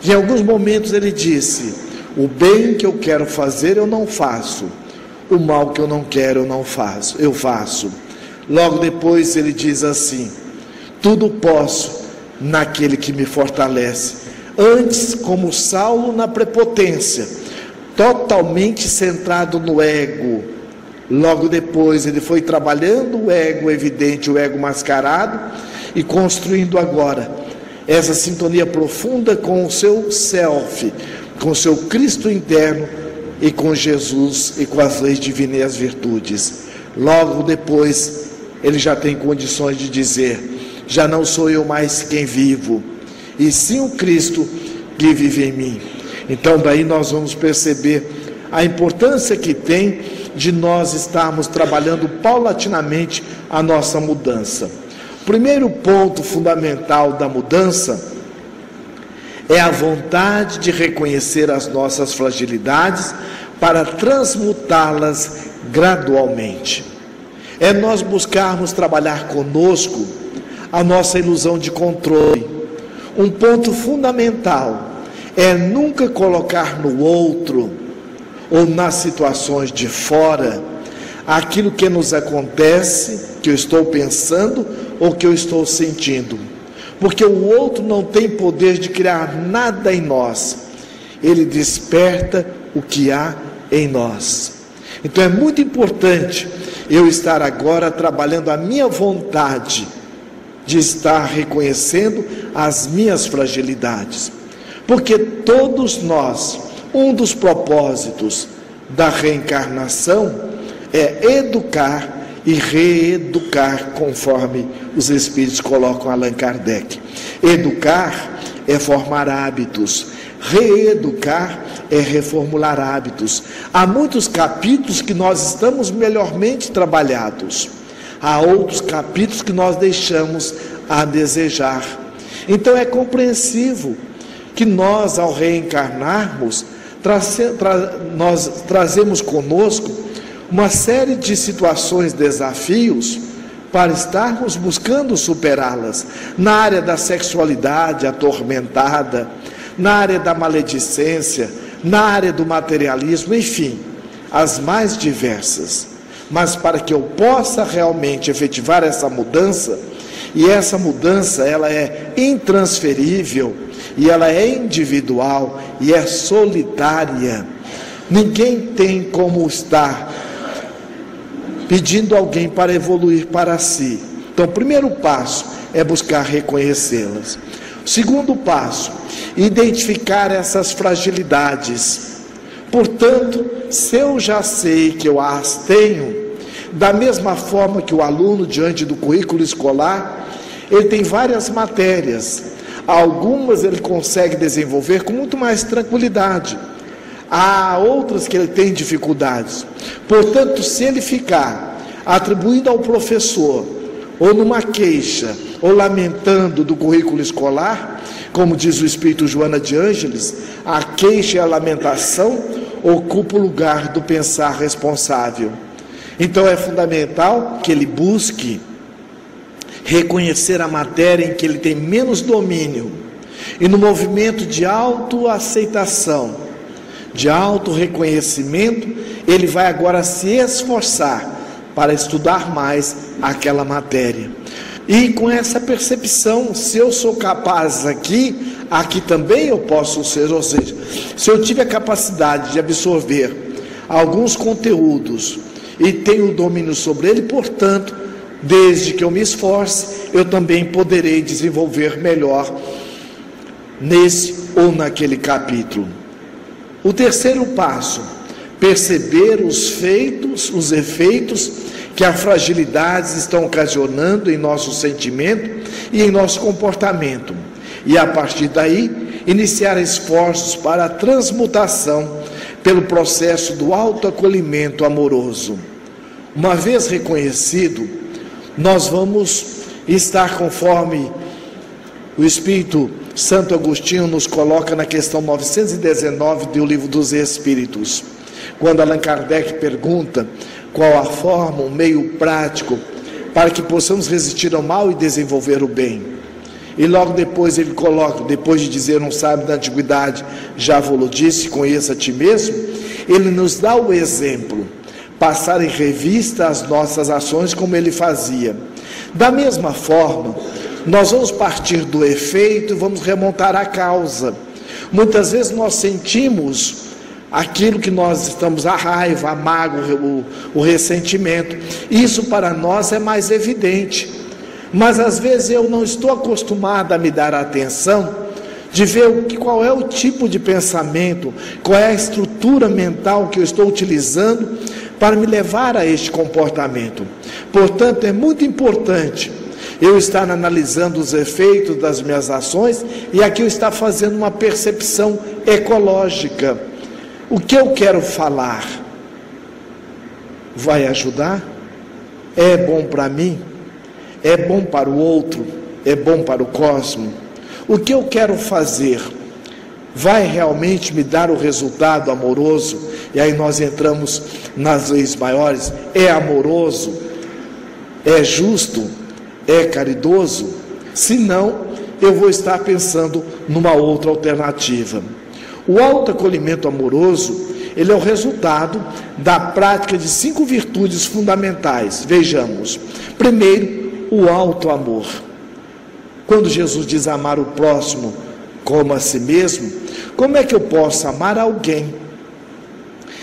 que em alguns momentos ele disse: o bem que eu quero fazer eu não faço, o mal que eu não quero eu faço. Logo depois ele diz assim: tudo posso naquele que me fortalece. Antes, como Saulo, na prepotência, totalmente centrado no ego. Logo depois ele foi trabalhando o ego evidente, o ego mascarado, e construindo agora essa sintonia profunda com o seu self, com o seu Cristo interno e com Jesus e com as leis divinas e as virtudes. Logo depois ele já tem condições de dizer: já não sou eu mais quem vivo, e sim o Cristo que vive em mim. Então daí nós vamos perceber a importância que tem de nós estarmos trabalhando paulatinamente a nossa mudança. O primeiro ponto fundamental da mudança é a vontade de reconhecer as nossas fragilidades para transmutá-las gradualmente. É nós buscarmos trabalhar conosco a nossa ilusão de controle. Um ponto fundamental é nunca colocar no outro ou nas situações de fora aquilo que nos acontece, que eu estou pensando ou que eu estou sentindo, porque o outro não tem poder de criar nada em nós, ele desperta o que há em nós. Então é muito importante eu estar agora trabalhando a minha vontade de estar reconhecendo as minhas fragilidades, Porque todos nós, um dos propósitos da reencarnação é educar e reeducar, conforme os Espíritos colocam Allan Kardec. Educar é formar hábitos, reeducar é reformular hábitos. Há muitos capítulos que nós estamos melhormente trabalhados, há outros capítulos que nós deixamos a desejar. Então é compreensivo que nós, ao reencarnarmos, nós trazemos conosco uma série de situações, desafios, para estarmos buscando superá-las, na área da sexualidade atormentada, na área da maledicência, na área do materialismo, enfim, as mais diversas. Mas para que eu possa realmente efetivar essa mudança, e essa mudança ela é intransferível, e ela é individual, e é solitária. Ninguém tem como estar pedindo alguém para evoluir para si. Então, o primeiro passo é buscar reconhecê-las. O segundo passo, identificar essas fragilidades. Portanto, se eu já sei que eu as tenho, da mesma forma que o aluno, diante do currículo escolar, ele tem várias matérias. Algumas ele consegue desenvolver com muito mais tranquilidade. Há outras que ele tem dificuldades. Portanto, se ele ficar atribuindo ao professor, ou numa queixa, ou lamentando do currículo escolar, como diz o Espírito Joana de Ângeles, a queixa e a lamentação ocupam o lugar do pensar responsável. Então é fundamental que ele busque reconhecer a matéria em que ele tem menos domínio, e no movimento de autoaceitação, de auto-reconhecimento, ele vai agora se esforçar para estudar mais aquela matéria. E com essa percepção, se eu sou capaz aqui também eu posso ser. Ou seja, se eu tive a capacidade de absorver alguns conteúdos e tenho domínio sobre ele, portanto, desde que eu me esforce, eu também poderei desenvolver melhor nesse ou naquele capítulo. O terceiro passo, perceber os efeitos que as fragilidades estão ocasionando em nosso sentimento e em nosso comportamento. E a partir daí, iniciar esforços para a transmutação pelo processo do autoacolhimento amoroso. Uma vez reconhecido, nós vamos estar, conforme o Espírito Santo Agostinho nos coloca na questão 919 do Livro dos Espíritos, quando Allan Kardec pergunta qual a forma, o meio prático para que possamos resistir ao mal e desenvolver o bem. E logo depois ele coloca, depois de dizer um sábio da antiguidade, já vos disse, conheça a ti mesmo, ele nos dá o exemplo, passar em revista as nossas ações como ele fazia. Da mesma forma, nós vamos partir do efeito e vamos remontar a causa. Muitas vezes nós sentimos aquilo que nós estamos, a raiva, a mágoa, o ressentimento. Isso para nós é mais evidente. Mas às vezes eu não estou acostumado a me dar atenção de ver qual é o tipo de pensamento, qual é a estrutura mental que eu estou utilizando para me levar a este comportamento. Portanto, é muito importante eu estar analisando os efeitos das minhas ações e aqui eu estar fazendo uma percepção ecológica. O que eu quero falar vai ajudar? É bom para mim? É bom para o outro? É bom para o cosmos? O que eu quero fazer vai realmente me dar o resultado amoroso? E aí nós entramos nas leis maiores. É amoroso? É justo? É caridoso? Se não, eu vou estar pensando numa outra alternativa. O autoacolhimento amoroso, ele é o resultado da prática de 5 virtudes fundamentais. Vejamos. Primeiro, o auto-amor. Quando Jesus diz amar o próximo como a si mesmo, como é que eu posso amar alguém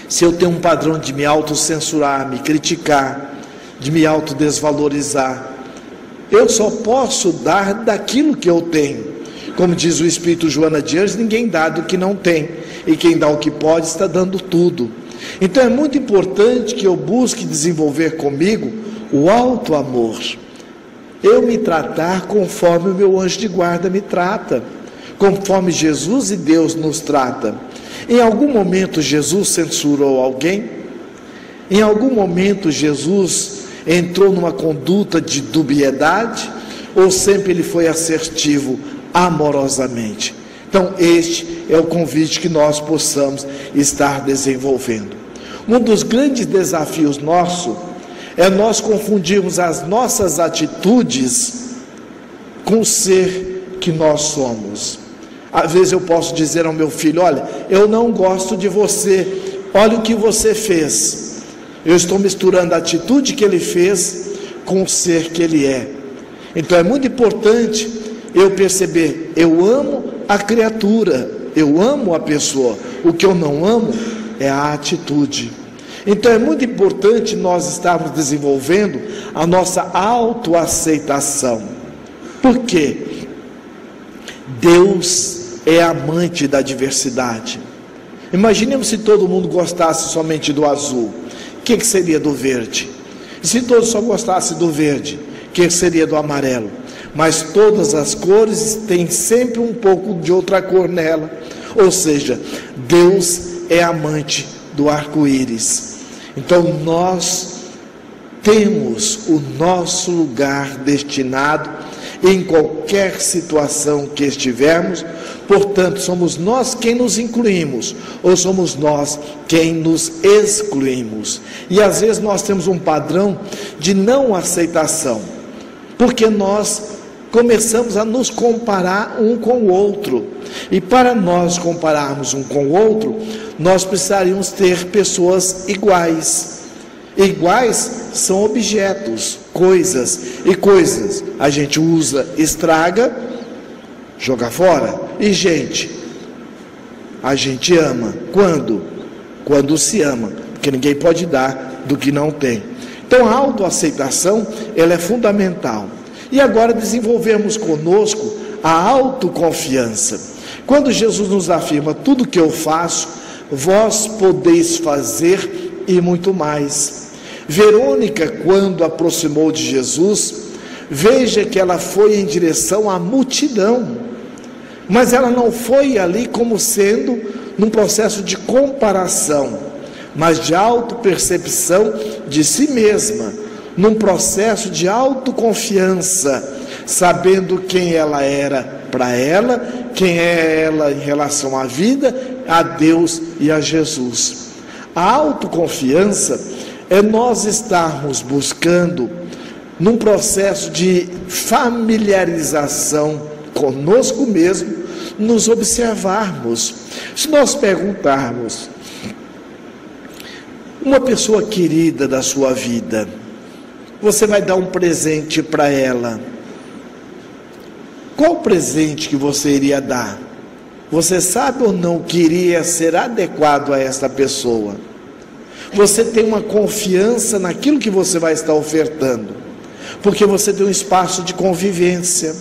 se eu tenho um padrão de me autocensurar, me criticar, de me autodesvalorizar? Eu só posso dar daquilo que eu tenho. Como diz o Espírito Joana de Anjos, ninguém dá do que não tem, e quem dá o que pode está dando tudo. Então é muito importante que eu busque desenvolver comigo o alto amor. Eu me tratar conforme o meu anjo de guarda me trata, conforme Jesus e Deus nos trata. Em algum momento Jesus censurou alguém? Em algum momento Jesus entrou numa conduta de dubiedade? Ou sempre ele foi assertivo amorosamente? Então este é o convite que nós possamos estar desenvolvendo. Um dos grandes desafios nosso é nós confundirmos as nossas atitudes com o ser que nós somos. Às vezes eu posso dizer ao meu filho: olha, eu não gosto de você, olha o que você fez. Eu estou misturando a atitude que ele fez com o ser que ele é. Então é muito importante eu perceber: eu amo a criatura, eu amo a pessoa, o que eu não amo é a atitude. Então é muito importante nós estarmos desenvolvendo a nossa autoaceitação. Por quê? Deus é amante da diversidade. Imaginemos se todo mundo gostasse somente do azul, o que seria do verde? E se todos só gostassem do verde, o que seria do amarelo? Mas todas as cores têm sempre um pouco de outra cor nela. Ou seja, Deus é amante do arco-íris. Então nós temos o nosso lugar destinado em qualquer situação que estivermos. Portanto, somos nós quem nos incluímos, ou somos nós quem nos excluímos. E às vezes nós temos um padrão de não aceitação, porque nós começamos a nos comparar um com o outro. E para nós compararmos um com o outro, nós precisaríamos ter pessoas iguais. Iguais são objetos, coisas. E coisas a gente usa, estraga, joga fora. E gente, a gente ama. Quando? Quando se ama, porque ninguém pode dar do que não tem. Então a autoaceitação, ela é fundamental. E agora desenvolvemos conosco a autoconfiança. Quando Jesus nos afirma: tudo que eu faço, vós podeis fazer e muito mais. Verônica, quando aproximou de Jesus, veja que ela foi em direção à multidão, mas ela não foi ali como sendo num processo de comparação, mas de autopercepção de si mesma, num processo de autoconfiança, sabendo quem ela era para ela, quem é ela em relação à vida, a Deus e a Jesus. A autoconfiança é nós estarmos buscando, num processo de familiarização conosco mesmo, nos observarmos. Se nós perguntarmos uma pessoa querida da sua vida, você vai dar um presente para ela, qual presente que você iria dar? Você sabe ou não que iria ser adequado a esta pessoa? Você tem uma confiança naquilo que você vai estar ofertando, porque você tem um espaço de convivência.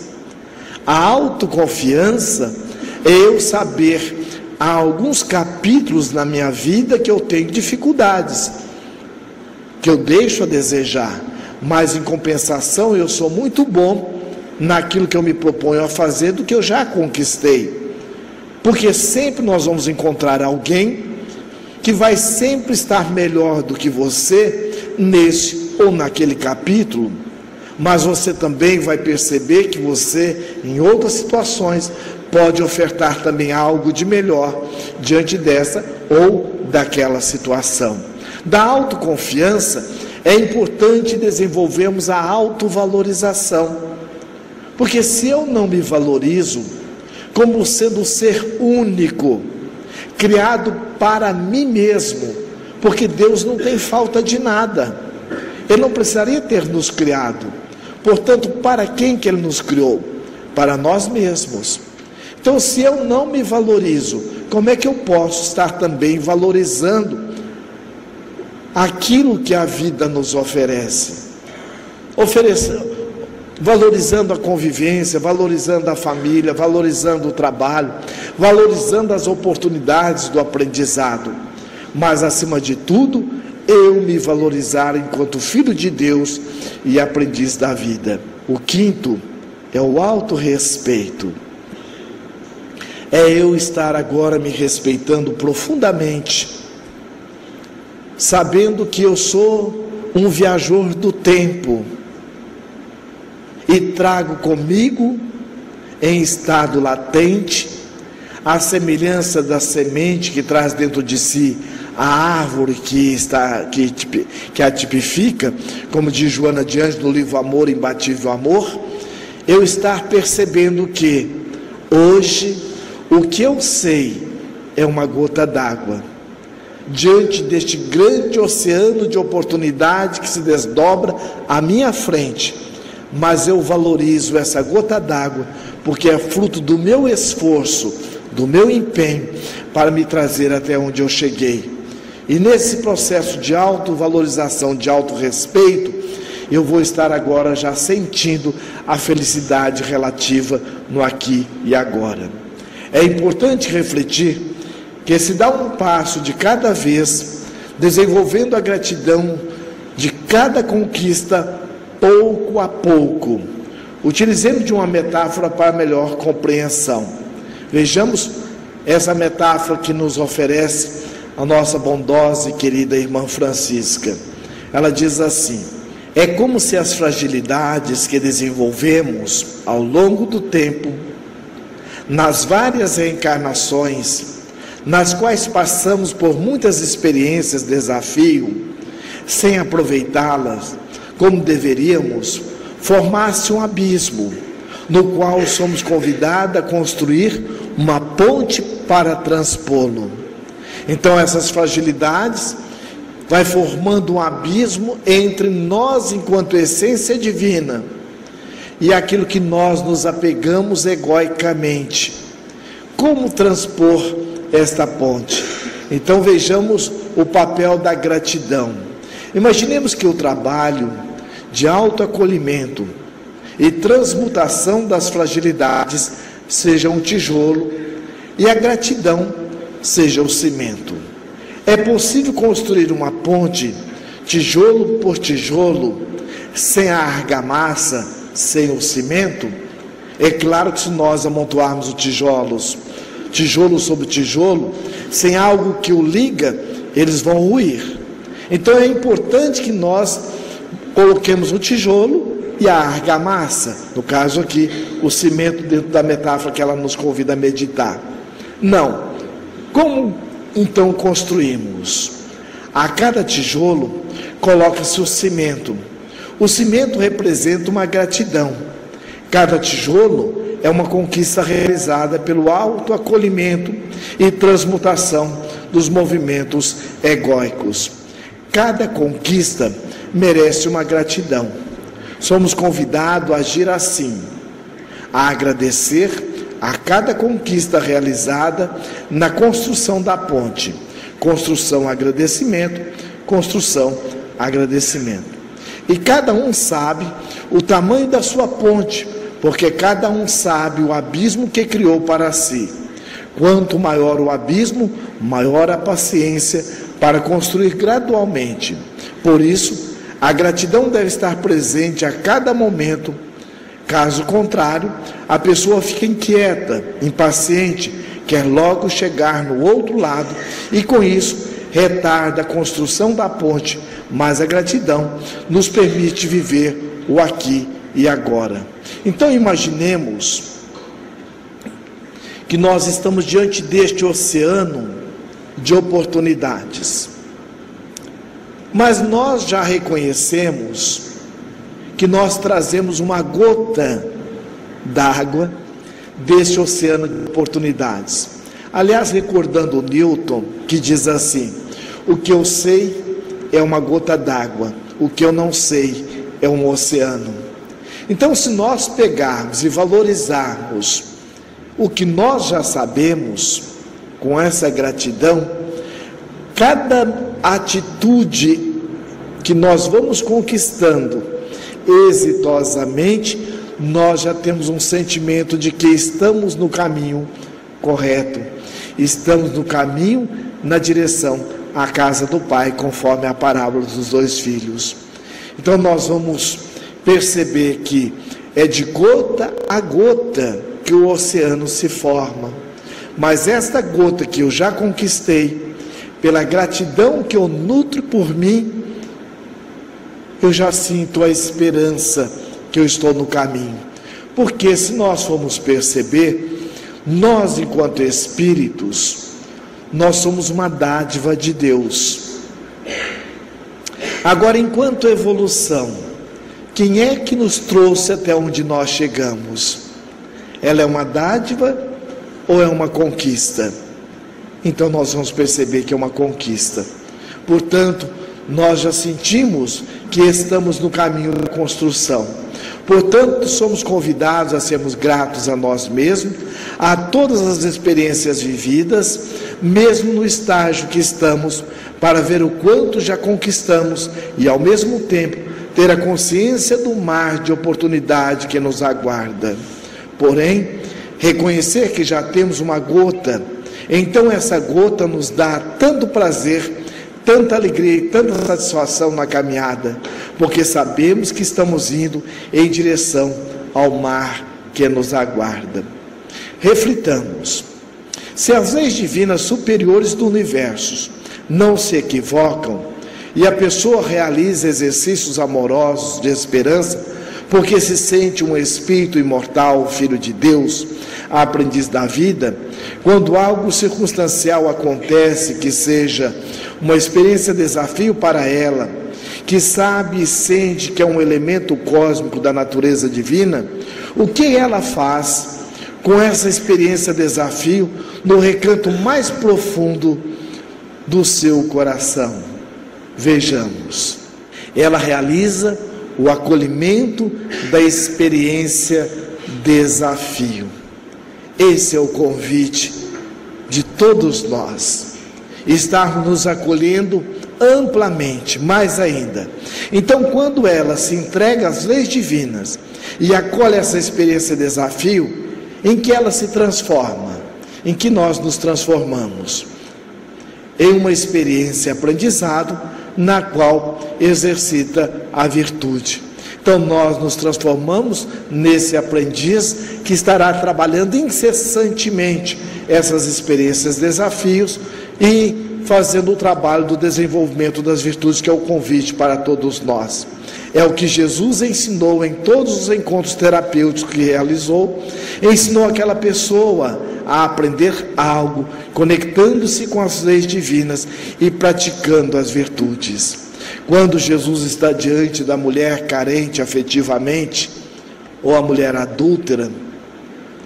A autoconfiança é eu saber, há alguns capítulos na minha vida que eu tenho dificuldades, que eu deixo a desejar, mas em compensação eu sou muito bom naquilo que eu me proponho a fazer, do que eu já conquistei. Porque sempre nós vamos encontrar alguém que vai sempre estar melhor do que você nesse ou naquele capítulo, mas você também vai perceber que você, em outras situações, pode ofertar também algo de melhor diante dessa ou daquela situação. Da autoconfiança é importante desenvolvermos a autovalorização, porque se eu não me valorizo como sendo um ser único, criado para mim mesmo, porque Deus não tem falta de nada, Ele não precisaria ter nos criado. Portanto, para quem que Ele nos criou? Para nós mesmos. Então, se eu não me valorizo, como é que eu posso estar também valorizando aquilo que a vida nos oferece? valorizando a convivência, valorizando a família, valorizando o trabalho, valorizando as oportunidades do aprendizado, mas acima de tudo, eu me valorizar enquanto filho de Deus e aprendiz da vida. O quinto é o autorrespeito. É eu estar agora me respeitando profundamente, sabendo que eu sou um viajor do tempo e trago comigo, em estado latente, a semelhança da semente que traz dentro de si a árvore que a tipifica, como diz Joana de Anjos no livro Amor, Imbatível Amor. Eu estar percebendo que hoje o que eu sei é uma gota d'água diante deste grande oceano de oportunidade que se desdobra à minha frente, mas eu valorizo essa gota d'água porque é fruto do meu esforço, do meu empenho para me trazer até onde eu cheguei. E nesse processo de autovalorização, de autorrespeito, eu vou estar agora já sentindo a felicidade relativa no aqui e agora. É importante refletir que se dá um passo de cada vez, desenvolvendo a gratidão de cada conquista, pouco a pouco. Utilizemos de uma metáfora para melhor compreensão. Vejamos essa metáfora que nos oferece a nossa bondosa e querida irmã Francisca. Ela diz assim: é como se as fragilidades que desenvolvemos ao longo do tempo, nas várias reencarnações, nas quais passamos por muitas experiências de desafio, sem aproveitá-las como deveríamos, formasse um abismo, no qual somos convidados a construir uma ponte para transpô-lo. Então essas fragilidades vai formando um abismo entre nós enquanto essência divina e aquilo que nós nos apegamos egoicamente. Como transpor esta ponte? Então vejamos o papel da gratidão. Imaginemos que o trabalho de autoacolhimento e transmutação das fragilidades seja um tijolo e a gratidão seja o cimento. É possível construir uma ponte, tijolo por tijolo, sem a argamassa, sem o cimento? É claro que se nós amontoarmos os tijolos, tijolo sobre tijolo, sem algo que o liga, eles vão ruir. Então é importante que nós coloquemos o tijolo e a argamassa, no caso aqui, o cimento dentro da metáfora que ela nos convida a meditar. Não. Como então construímos? A cada tijolo coloca-se o cimento. O cimento representa uma gratidão. Cada tijolo é uma conquista realizada pelo autoacolhimento e transmutação dos movimentos egóicos. Cada conquista merece uma gratidão. Somos convidados a agir assim, a agradecer a cada conquista realizada na construção da ponte. Construção, agradecimento, construção, agradecimento. E cada um sabe o tamanho da sua ponte, porque cada um sabe o abismo que criou para si. Quanto maior o abismo, maior a paciência para construir gradualmente. Por isso, a gratidão deve estar presente a cada momento. Caso contrário, a pessoa fica inquieta, impaciente, quer logo chegar no outro lado e, com isso, retarda a construção da ponte, mas a gratidão nos permite viver o aqui e agora. Então imaginemos que nós estamos diante deste oceano de oportunidades, mas nós já reconhecemos que nós trazemos uma gota d'água desse oceano de oportunidades. Aliás, recordando o Newton, que diz assim: o que eu sei é uma gota d'água, o que eu não sei é um oceano. Então, se nós pegarmos e valorizarmos o que nós já sabemos, com essa gratidão, cada atitude que nós vamos conquistando exitosamente, nós já temos um sentimento de que estamos no caminho correto, estamos no caminho, na direção à casa do Pai, conforme a parábola dos 2 filhos. Então nós vamos perceber que é de gota a gota que o oceano se forma, mas esta gota que eu já conquistei, pela gratidão que eu nutro por mim, eu já sinto a esperança que eu estou no caminho. Porque se nós formos perceber, nós enquanto espíritos, nós somos uma dádiva de Deus. Agora, enquanto evolução, quem é que nos trouxe até onde nós chegamos? Ela é uma dádiva ou é uma conquista? Então nós vamos perceber que é uma conquista. Portanto, nós já sentimos que estamos no caminho da construção. Portanto, somos convidados a sermos gratos a nós mesmos, a todas as experiências vividas, mesmo no estágio que estamos, para ver o quanto já conquistamos e, ao mesmo tempo, ter a consciência do mar de oportunidade que nos aguarda. Porém, reconhecer que já temos uma gota, então essa gota nos dá tanto prazer, tanta alegria e tanta satisfação na caminhada, porque sabemos que estamos indo em direção ao mar que nos aguarda. Reflitamos: se as leis divinas superiores do universo não se equivocam e a pessoa realiza exercícios amorosos de esperança, porque se sente um espírito imortal, filho de Deus, aprendiz da vida, quando algo circunstancial acontece que seja uma experiência desafio para ela, que sabe e sente que é um elemento cósmico da natureza divina, o que ela faz com essa experiência desafio no recanto mais profundo do seu coração? Vejamos, ela realiza o acolhimento da experiência desafio. Esse é o convite de todos nós, estarmos nos acolhendo amplamente, mais ainda. Então, quando ela se entrega às leis divinas e acolhe essa experiência desafio, em que ela se transforma, em que nós nos transformamos? Em uma experiência aprendizado, na qual exercita a virtude. Então nós nos transformamos nesse aprendiz que estará trabalhando incessantemente essas experiências, desafios e fazendo o trabalho do desenvolvimento das virtudes, que é o convite para todos nós. É o que Jesus ensinou em todos os encontros terapêuticos que realizou. Ensinou aquela pessoa a aprender algo, conectando-se com as leis divinas e praticando as virtudes. Quando Jesus está diante da mulher carente afetivamente, ou a mulher adúltera,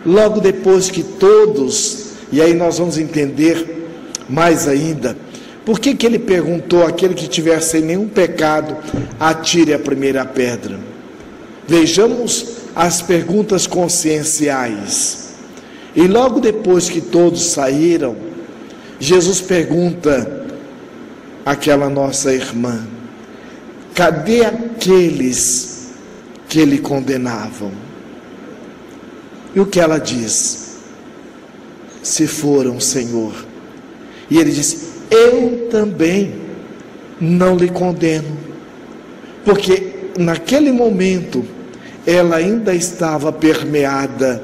logo depois que todos, e aí nós vamos entender mais ainda, por que ele perguntou àquele que tiver sem nenhum pecado, atire a primeira pedra? Vejamos as perguntas conscienciais. E logo depois que todos saíram, Jesus pergunta àquela nossa irmã: cadê aqueles que lhe condenavam? E o que ela diz? Se foram, Senhor. E ele diz: eu também não lhe condeno. Porque naquele momento ela ainda estava permeada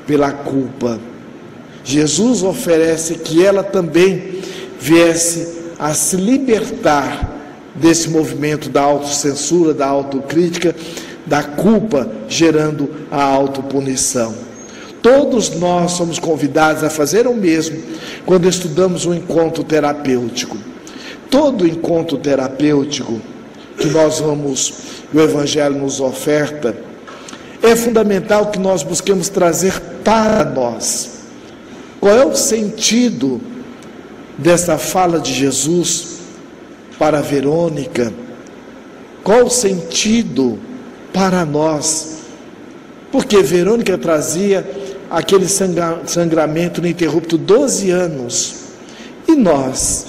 pela culpa. Jesus oferece que ela também viesse a se libertar desse movimento da autocensura, da autocrítica, da culpa, gerando a autopunição. Todos nós somos convidados a fazer o mesmo quando estudamos um encontro terapêutico. Todo encontro terapêutico que nós vamos, o Evangelho nos oferta, é fundamental que nós busquemos trazer para nós. Qual é o sentido dessa fala de Jesus para Verônica? Qual o sentido para nós? Porque Verônica trazia aquele sangramento ininterrupto 12 anos. E nós?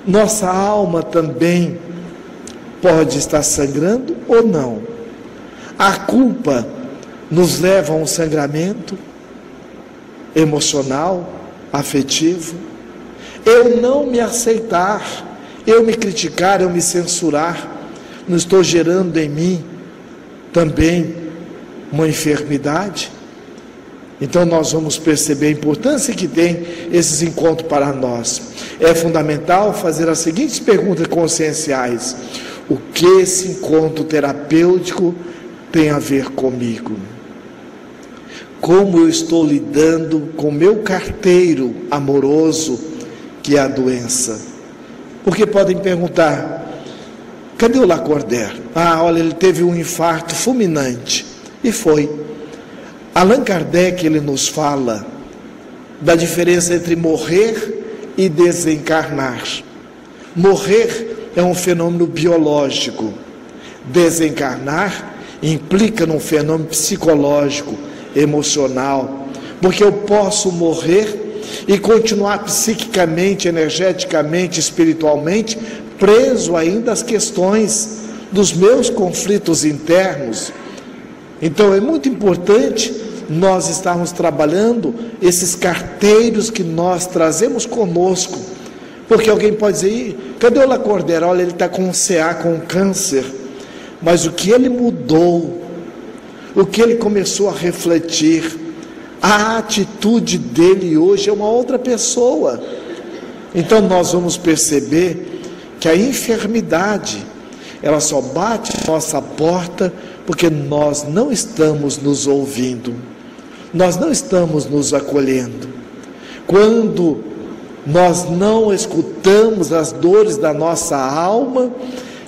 Nossa alma também pode estar sangrando ou não. A culpa nos leva a um sangramento emocional, afetivo. Eu não me aceitar, eu me criticar, eu me censurar, não estou gerando em mim também uma enfermidade? Então nós vamos perceber a importância que tem esses encontros para nós. É fundamental fazer as seguintes perguntas conscienciais: o que esse encontro terapêutico tem a ver comigo? Como eu estou lidando com o meu carteiro amoroso, que é a doença? Porque podem perguntar: cadê o Lacordaire? Olha, ele teve um infarto fulminante. E foi. Allan Kardec, ele nos fala da diferença entre morrer e desencarnar. Morrer é um fenômeno biológico. Desencarnar implica num fenômeno psicológico, emocional, porque eu posso morrer e continuar psiquicamente, energeticamente, espiritualmente preso ainda às questões dos meus conflitos internos. Então é muito importante nós estarmos trabalhando esses carteiros que nós trazemos conosco, porque alguém pode dizer: cadê o Lacordaire? Olha, ele está com um CA, com um câncer, mas o que ele mudou, o que ele começou a refletir, a atitude dele hoje é uma outra pessoa. Então nós vamos perceber que a enfermidade, ela só bate à nossa porta porque nós não estamos nos ouvindo, nós não estamos nos acolhendo. Quando nós não escutamos as dores da nossa alma,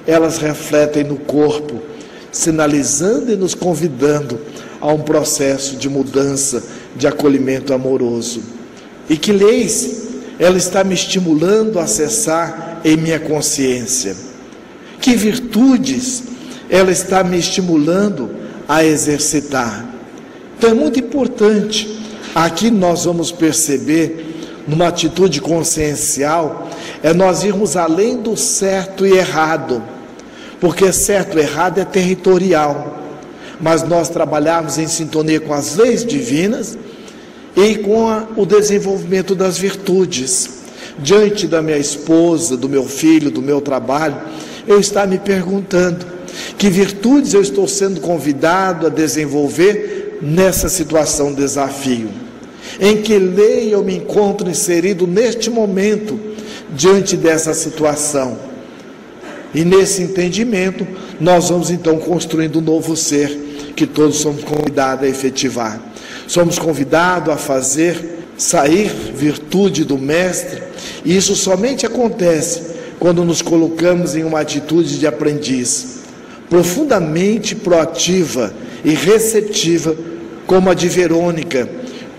elas refletem no corpo, sinalizando e nos convidando a um processo de mudança, de acolhimento amoroso. E que leis ela está me estimulando a acessar em minha consciência? Que virtudes ela está me estimulando a exercitar? Então é muito importante. Aqui nós vamos perceber, numa atitude consciencial, nós irmos além do certo e errado, porque certo e errado é territorial, mas nós trabalharmos em sintonia com as leis divinas e com o desenvolvimento das virtudes. Diante da minha esposa, do meu filho, do meu trabalho, eu estar me perguntando: que virtudes eu estou sendo convidado a desenvolver nessa situação, desafio? Em que lei eu me encontro inserido neste momento, diante dessa situação? E nesse entendimento, nós vamos então construindo um novo ser, que todos somos convidados a efetivar. Somos convidados a fazer sair virtude do Mestre, e isso somente acontece quando nos colocamos em uma atitude de aprendiz, profundamente proativa e receptiva, como a de Verônica,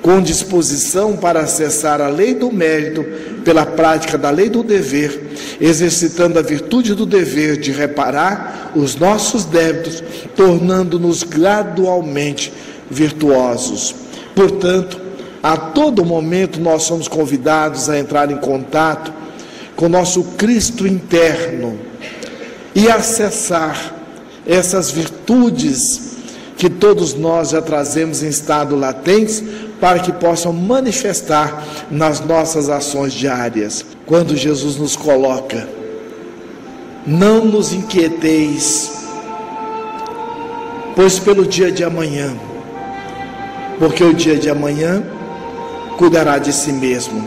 com disposição para acessar a lei do mérito pela prática da lei do dever, exercitando a virtude do dever de reparar os nossos débitos, tornando-nos gradualmente virtuosos. Portanto, a todo momento nós somos convidados a entrar em contato com o nosso Cristo interno e acessar essas virtudes que todos nós já trazemos em estado latente, para que possam manifestar nas nossas ações diárias. Quando Jesus nos coloca: não nos inquieteis, pois pelo dia de amanhã, porque o dia de amanhã cuidará de si mesmo,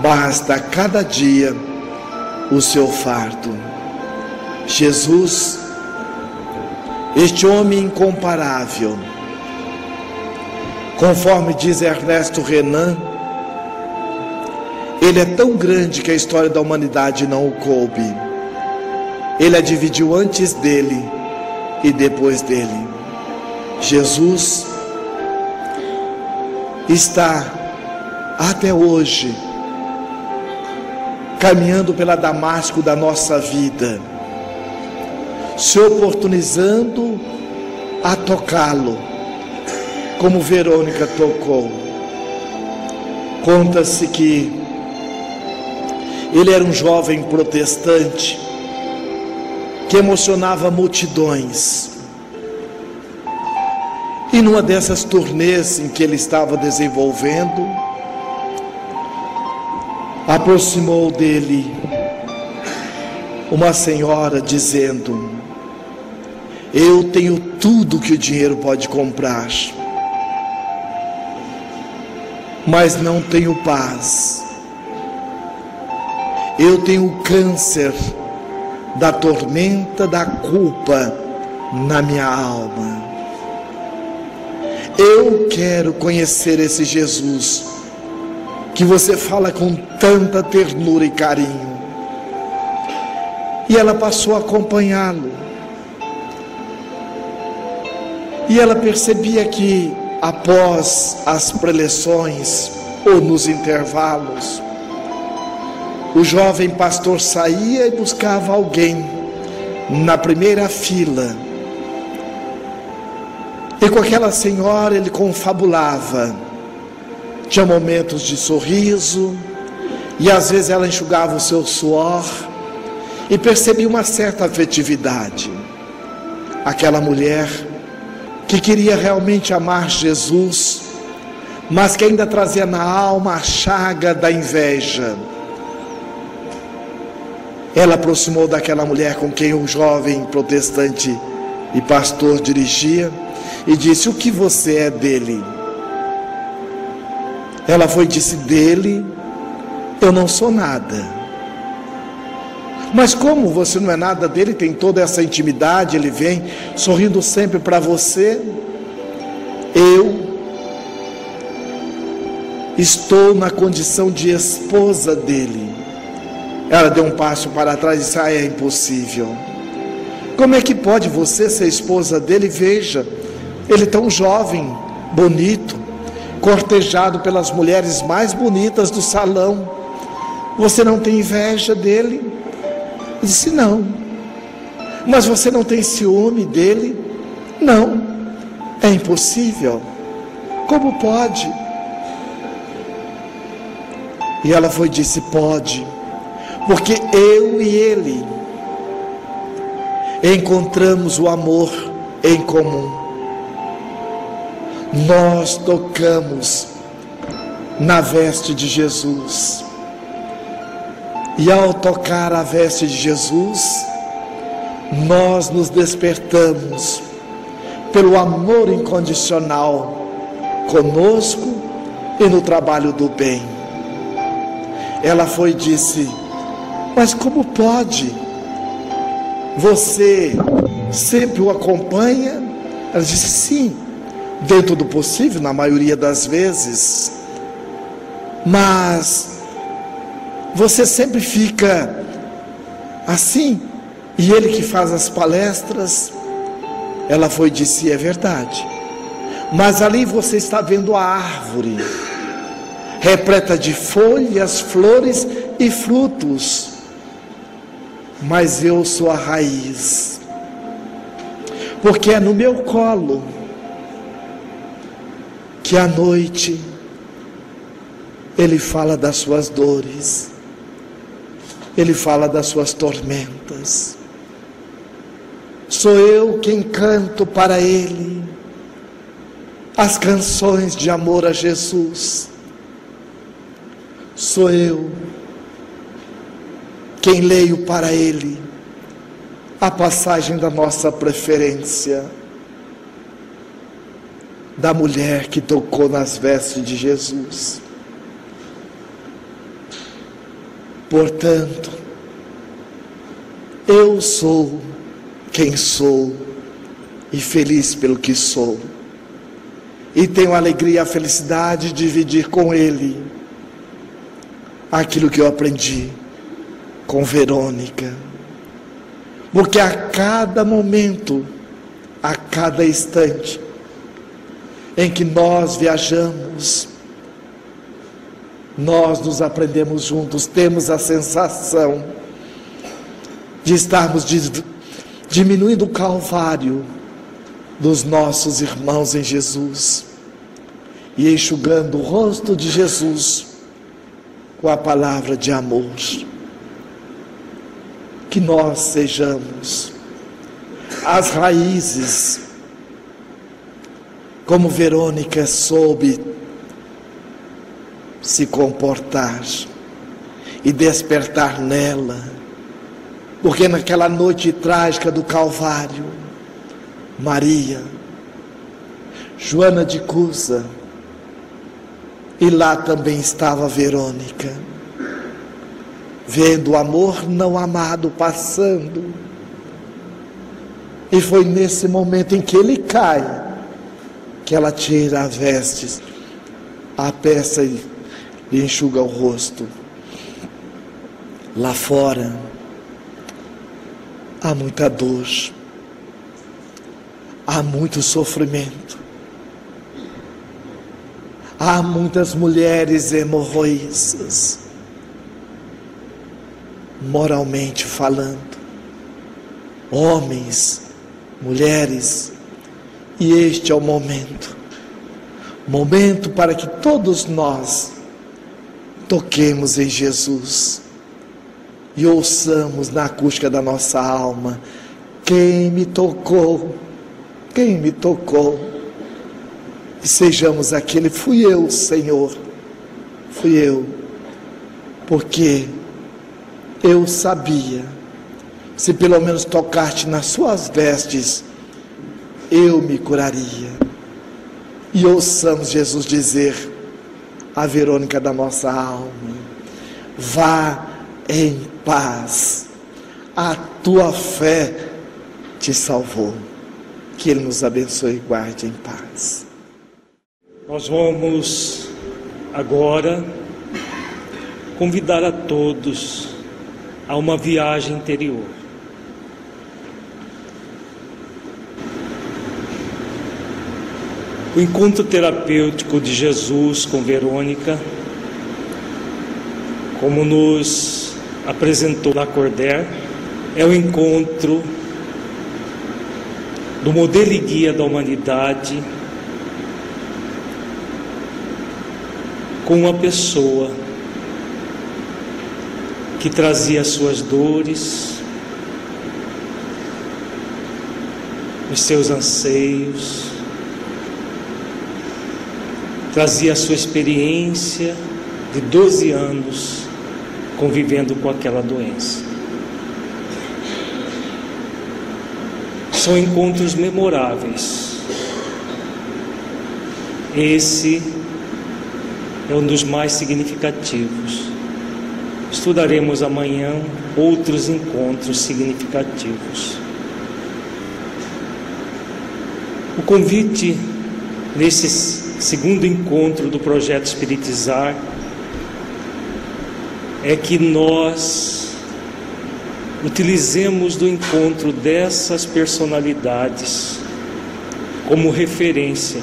basta a cada dia o seu fardo. Jesus, este homem incomparável, conforme diz Ernesto Renan, ele é tão grande que a história da humanidade não o coube. Ele a dividiu antes dele e depois dele. Jesus está até hoje caminhando pela Damasco da nossa vida, se oportunizando a tocá-lo, como Verônica tocou. Conta-se que ele era um jovem protestante que emocionava multidões. E numa dessas turnês em que ele estava desenvolvendo, aproximou dele uma senhora dizendo: eu tenho tudo que o dinheiro pode comprar, mas não tenho paz. Eu tenho o câncer da tormenta da culpa na minha alma. Eu quero conhecer esse Jesus que você fala com tanta ternura e carinho. E ela passou a acompanhá-lo. E ela percebia que após as preleções ou nos intervalos, o jovem pastor saía e buscava alguém na primeira fila. E com aquela senhora ele confabulava. Tinha momentos de sorriso, e às vezes ela enxugava o seu suor, e percebia uma certa afetividade. Aquela mulher que queria realmente amar Jesus, mas que ainda trazia na alma a chaga da inveja. Ela aproximou daquela mulher com quem o jovem protestante e pastor dirigia e disse: o que você é dele? Ela foi e disse: dele eu não sou nada. Mas como você não é nada dele, tem toda essa intimidade, ele vem sorrindo sempre para você. Eu estou na condição de esposa dele. Ela deu um passo para trás e disse: é impossível. Como é que pode você ser esposa dele? Veja, ele tão jovem, bonito, cortejado pelas mulheres mais bonitas do salão. Você não tem inveja dele? Eu disse: não. Mas você não tem ciúme dele? Não. É impossível. Como pode? E ela foi e disse: pode, porque eu e ele encontramos o amor em comum. Nós tocamos na veste de Jesus. E ao tocar a veste de Jesus, nós nos despertamos pelo amor incondicional conosco e no trabalho do bem. Ela foi e disse: mas como pode? Você sempre o acompanha? Ela disse: sim, dentro do possível, na maioria das vezes. Mas você sempre fica assim, e ele que faz as palestras. Ela foi e disse: é verdade, mas ali você está vendo a árvore repleta de folhas, flores e frutos, mas eu sou a raiz, porque é no meu colo que à noite ele fala das suas dores, ele fala das suas tormentas. Sou eu quem canto para ele as canções de amor a Jesus. Sou eu quem leio para ele a passagem da nossa preferência, da mulher que tocou nas vestes de Jesus. Portanto, eu sou quem sou e feliz pelo que sou, e tenho a alegria e a felicidade de dividir com ele aquilo que eu aprendi com Verônica, porque a cada momento, a cada instante em que nós viajamos, nós nos aprendemos juntos, temos a sensação de estarmos diminuindo o calvário dos nossos irmãos em Jesus e enxugando o rosto de Jesus com a palavra de amor. Que nós sejamos as raízes, como Verônica soube se comportar e despertar nela, porque naquela noite trágica do Calvário, Maria, Joana de Cusa, e lá também estava Verônica, vendo o amor não amado passando, e foi nesse momento em que ele cai, que ela tira as vestes, a peça e lhe enxuga o rosto. Lá fora há muita dor, há muito sofrimento, há muitas mulheres hemorroísas, moralmente falando, homens, mulheres, e este é o momento para que todos nós toquemos em Jesus e ouçamos na acústica da nossa alma: quem me tocou, quem me tocou, e sejamos aquele: fui eu, Senhor, fui eu, porque eu sabia, se pelo menos tocaste nas suas vestes, eu me curaria. E ouçamos Jesus dizer à Verônica da nossa alma: vá em paz, a tua fé te salvou. Que Ele nos abençoe e guarde em paz. Nós vamos agora convidar a todos a uma viagem interior. O encontro terapêutico de Jesus com Verônica, como nos apresentou Lacordaire, é o encontro do modelo e guia da humanidade com uma pessoa que trazia as suas dores, os seus anseios, trazia a sua experiência de 12 anos convivendo com aquela doença. São encontros memoráveis. Esse é um dos mais significativos. Estudaremos amanhã outros encontros significativos. O convite nesse segundo encontro do projeto Espiritizar é que nós utilizemos do encontro dessas personalidades como referência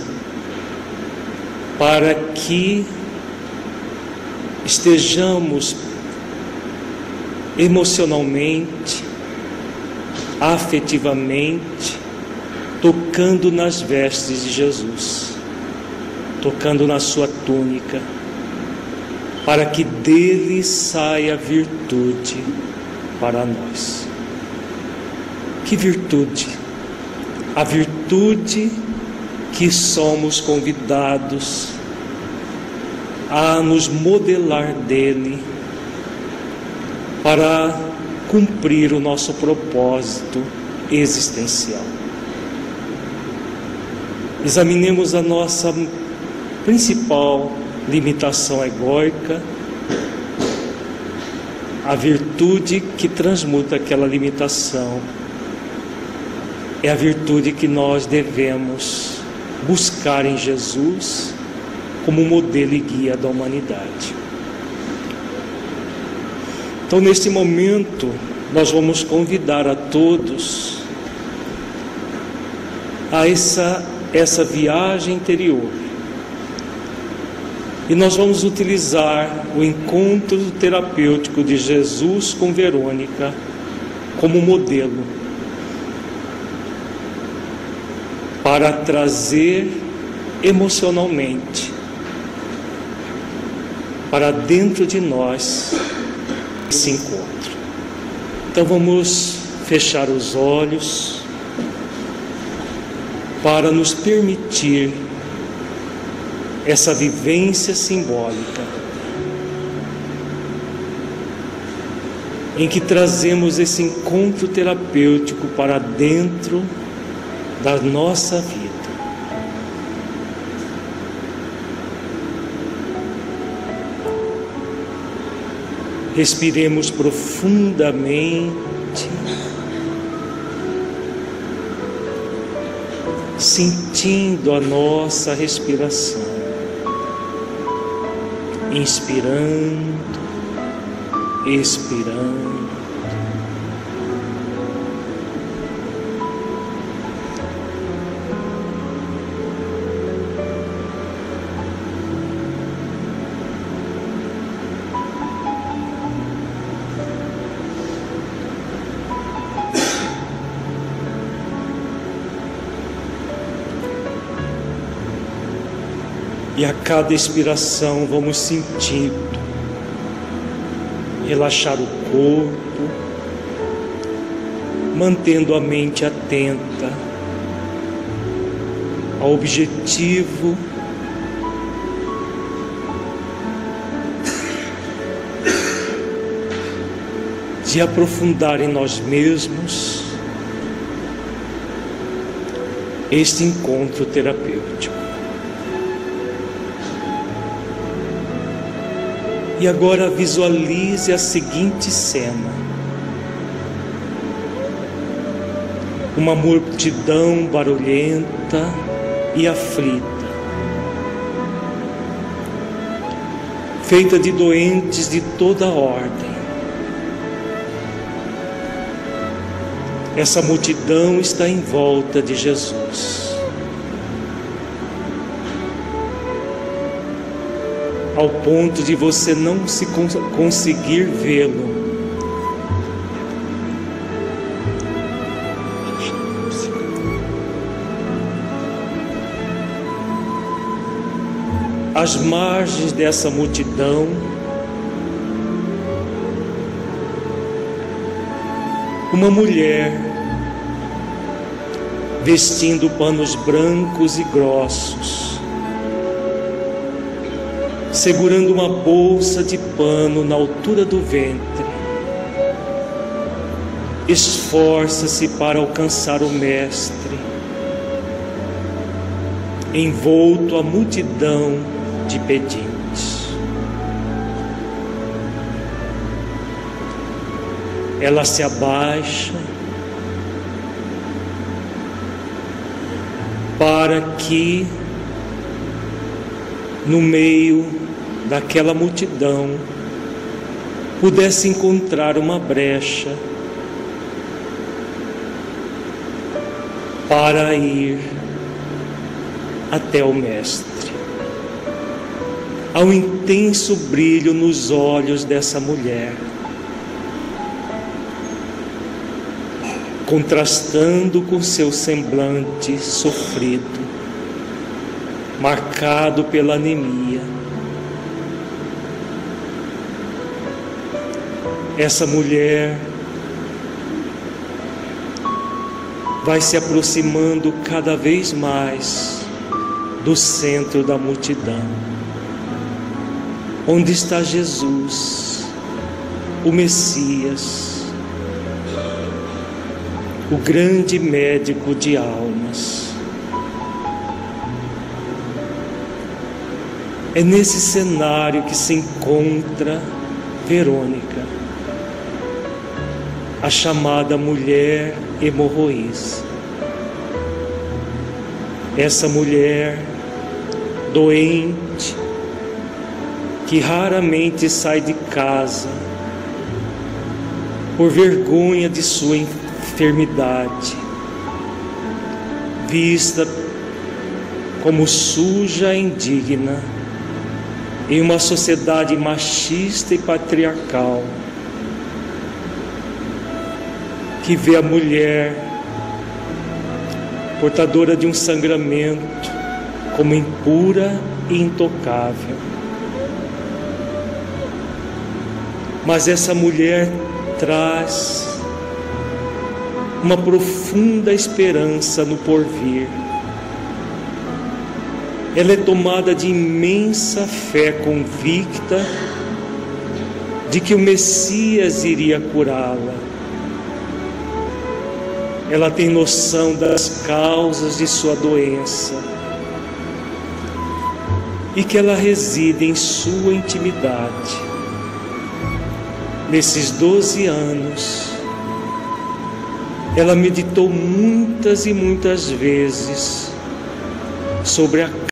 para que estejamos emocionalmente, afetivamente, tocando nas vestes de Jesus, tocando na sua túnica, para que dele saia virtude para nós. Que virtude? A virtude que somos convidados a nos modelar dele para cumprir o nosso propósito existencial. Examinemos a nossa principal limitação egóica, a virtude que transmuta aquela limitação é a virtude que nós devemos buscar em Jesus como modelo e guia da humanidade. Então, neste momento, nós vamos convidar a todos a essa viagem interior. E nós vamos utilizar o encontro terapêutico de Jesus com Verônica como modelo para trazer emocionalmente para dentro de nós esse encontro. Então vamos fechar os olhos para nos permitir essa vivência simbólica, em que trazemos esse encontro terapêutico para dentro da nossa vida. Respiremos profundamente, sentindo a nossa respiração, inspirando, expirando. E a cada expiração vamos sentindo relaxar o corpo, mantendo a mente atenta ao objetivo de aprofundar em nós mesmos este encontro terapêutico. E agora visualize a seguinte cena: uma multidão barulhenta e aflita, feita de doentes de toda ordem. Essa multidão está em volta de Jesus, ao ponto de você não se conseguir vê-lo. Às margens dessa multidão, uma mulher vestindo panos brancos e grossos, segurando uma bolsa de pano na altura do ventre, esforça-se para alcançar o Mestre, envolto a multidão de pedintes. Ela se abaixa para que, no meio daquela multidão, pudesse encontrar uma brecha para ir até o Mestre. Há um intenso brilho nos olhos dessa mulher, contrastando com seu semblante sofrido, marcado pela anemia. Essa mulher vai se aproximando cada vez mais do centro da multidão, onde está Jesus, o Messias, o grande médico de almas. É nesse cenário que se encontra Verônica, a chamada mulher hemorroísa. Essa mulher doente, que raramente sai de casa por vergonha de sua enfermidade, vista como suja e indigna em uma sociedade machista e patriarcal, que vê a mulher portadora de um sangramento como impura e intocável. Mas essa mulher traz uma profunda esperança no porvir, Ela é tomada de imensa fé convicta de que o Messias iria curá-la. Ela tem noção das causas de sua doença e que ela reside em sua intimidade. Nesses 12 anos, ela meditou muitas e muitas vezes sobre a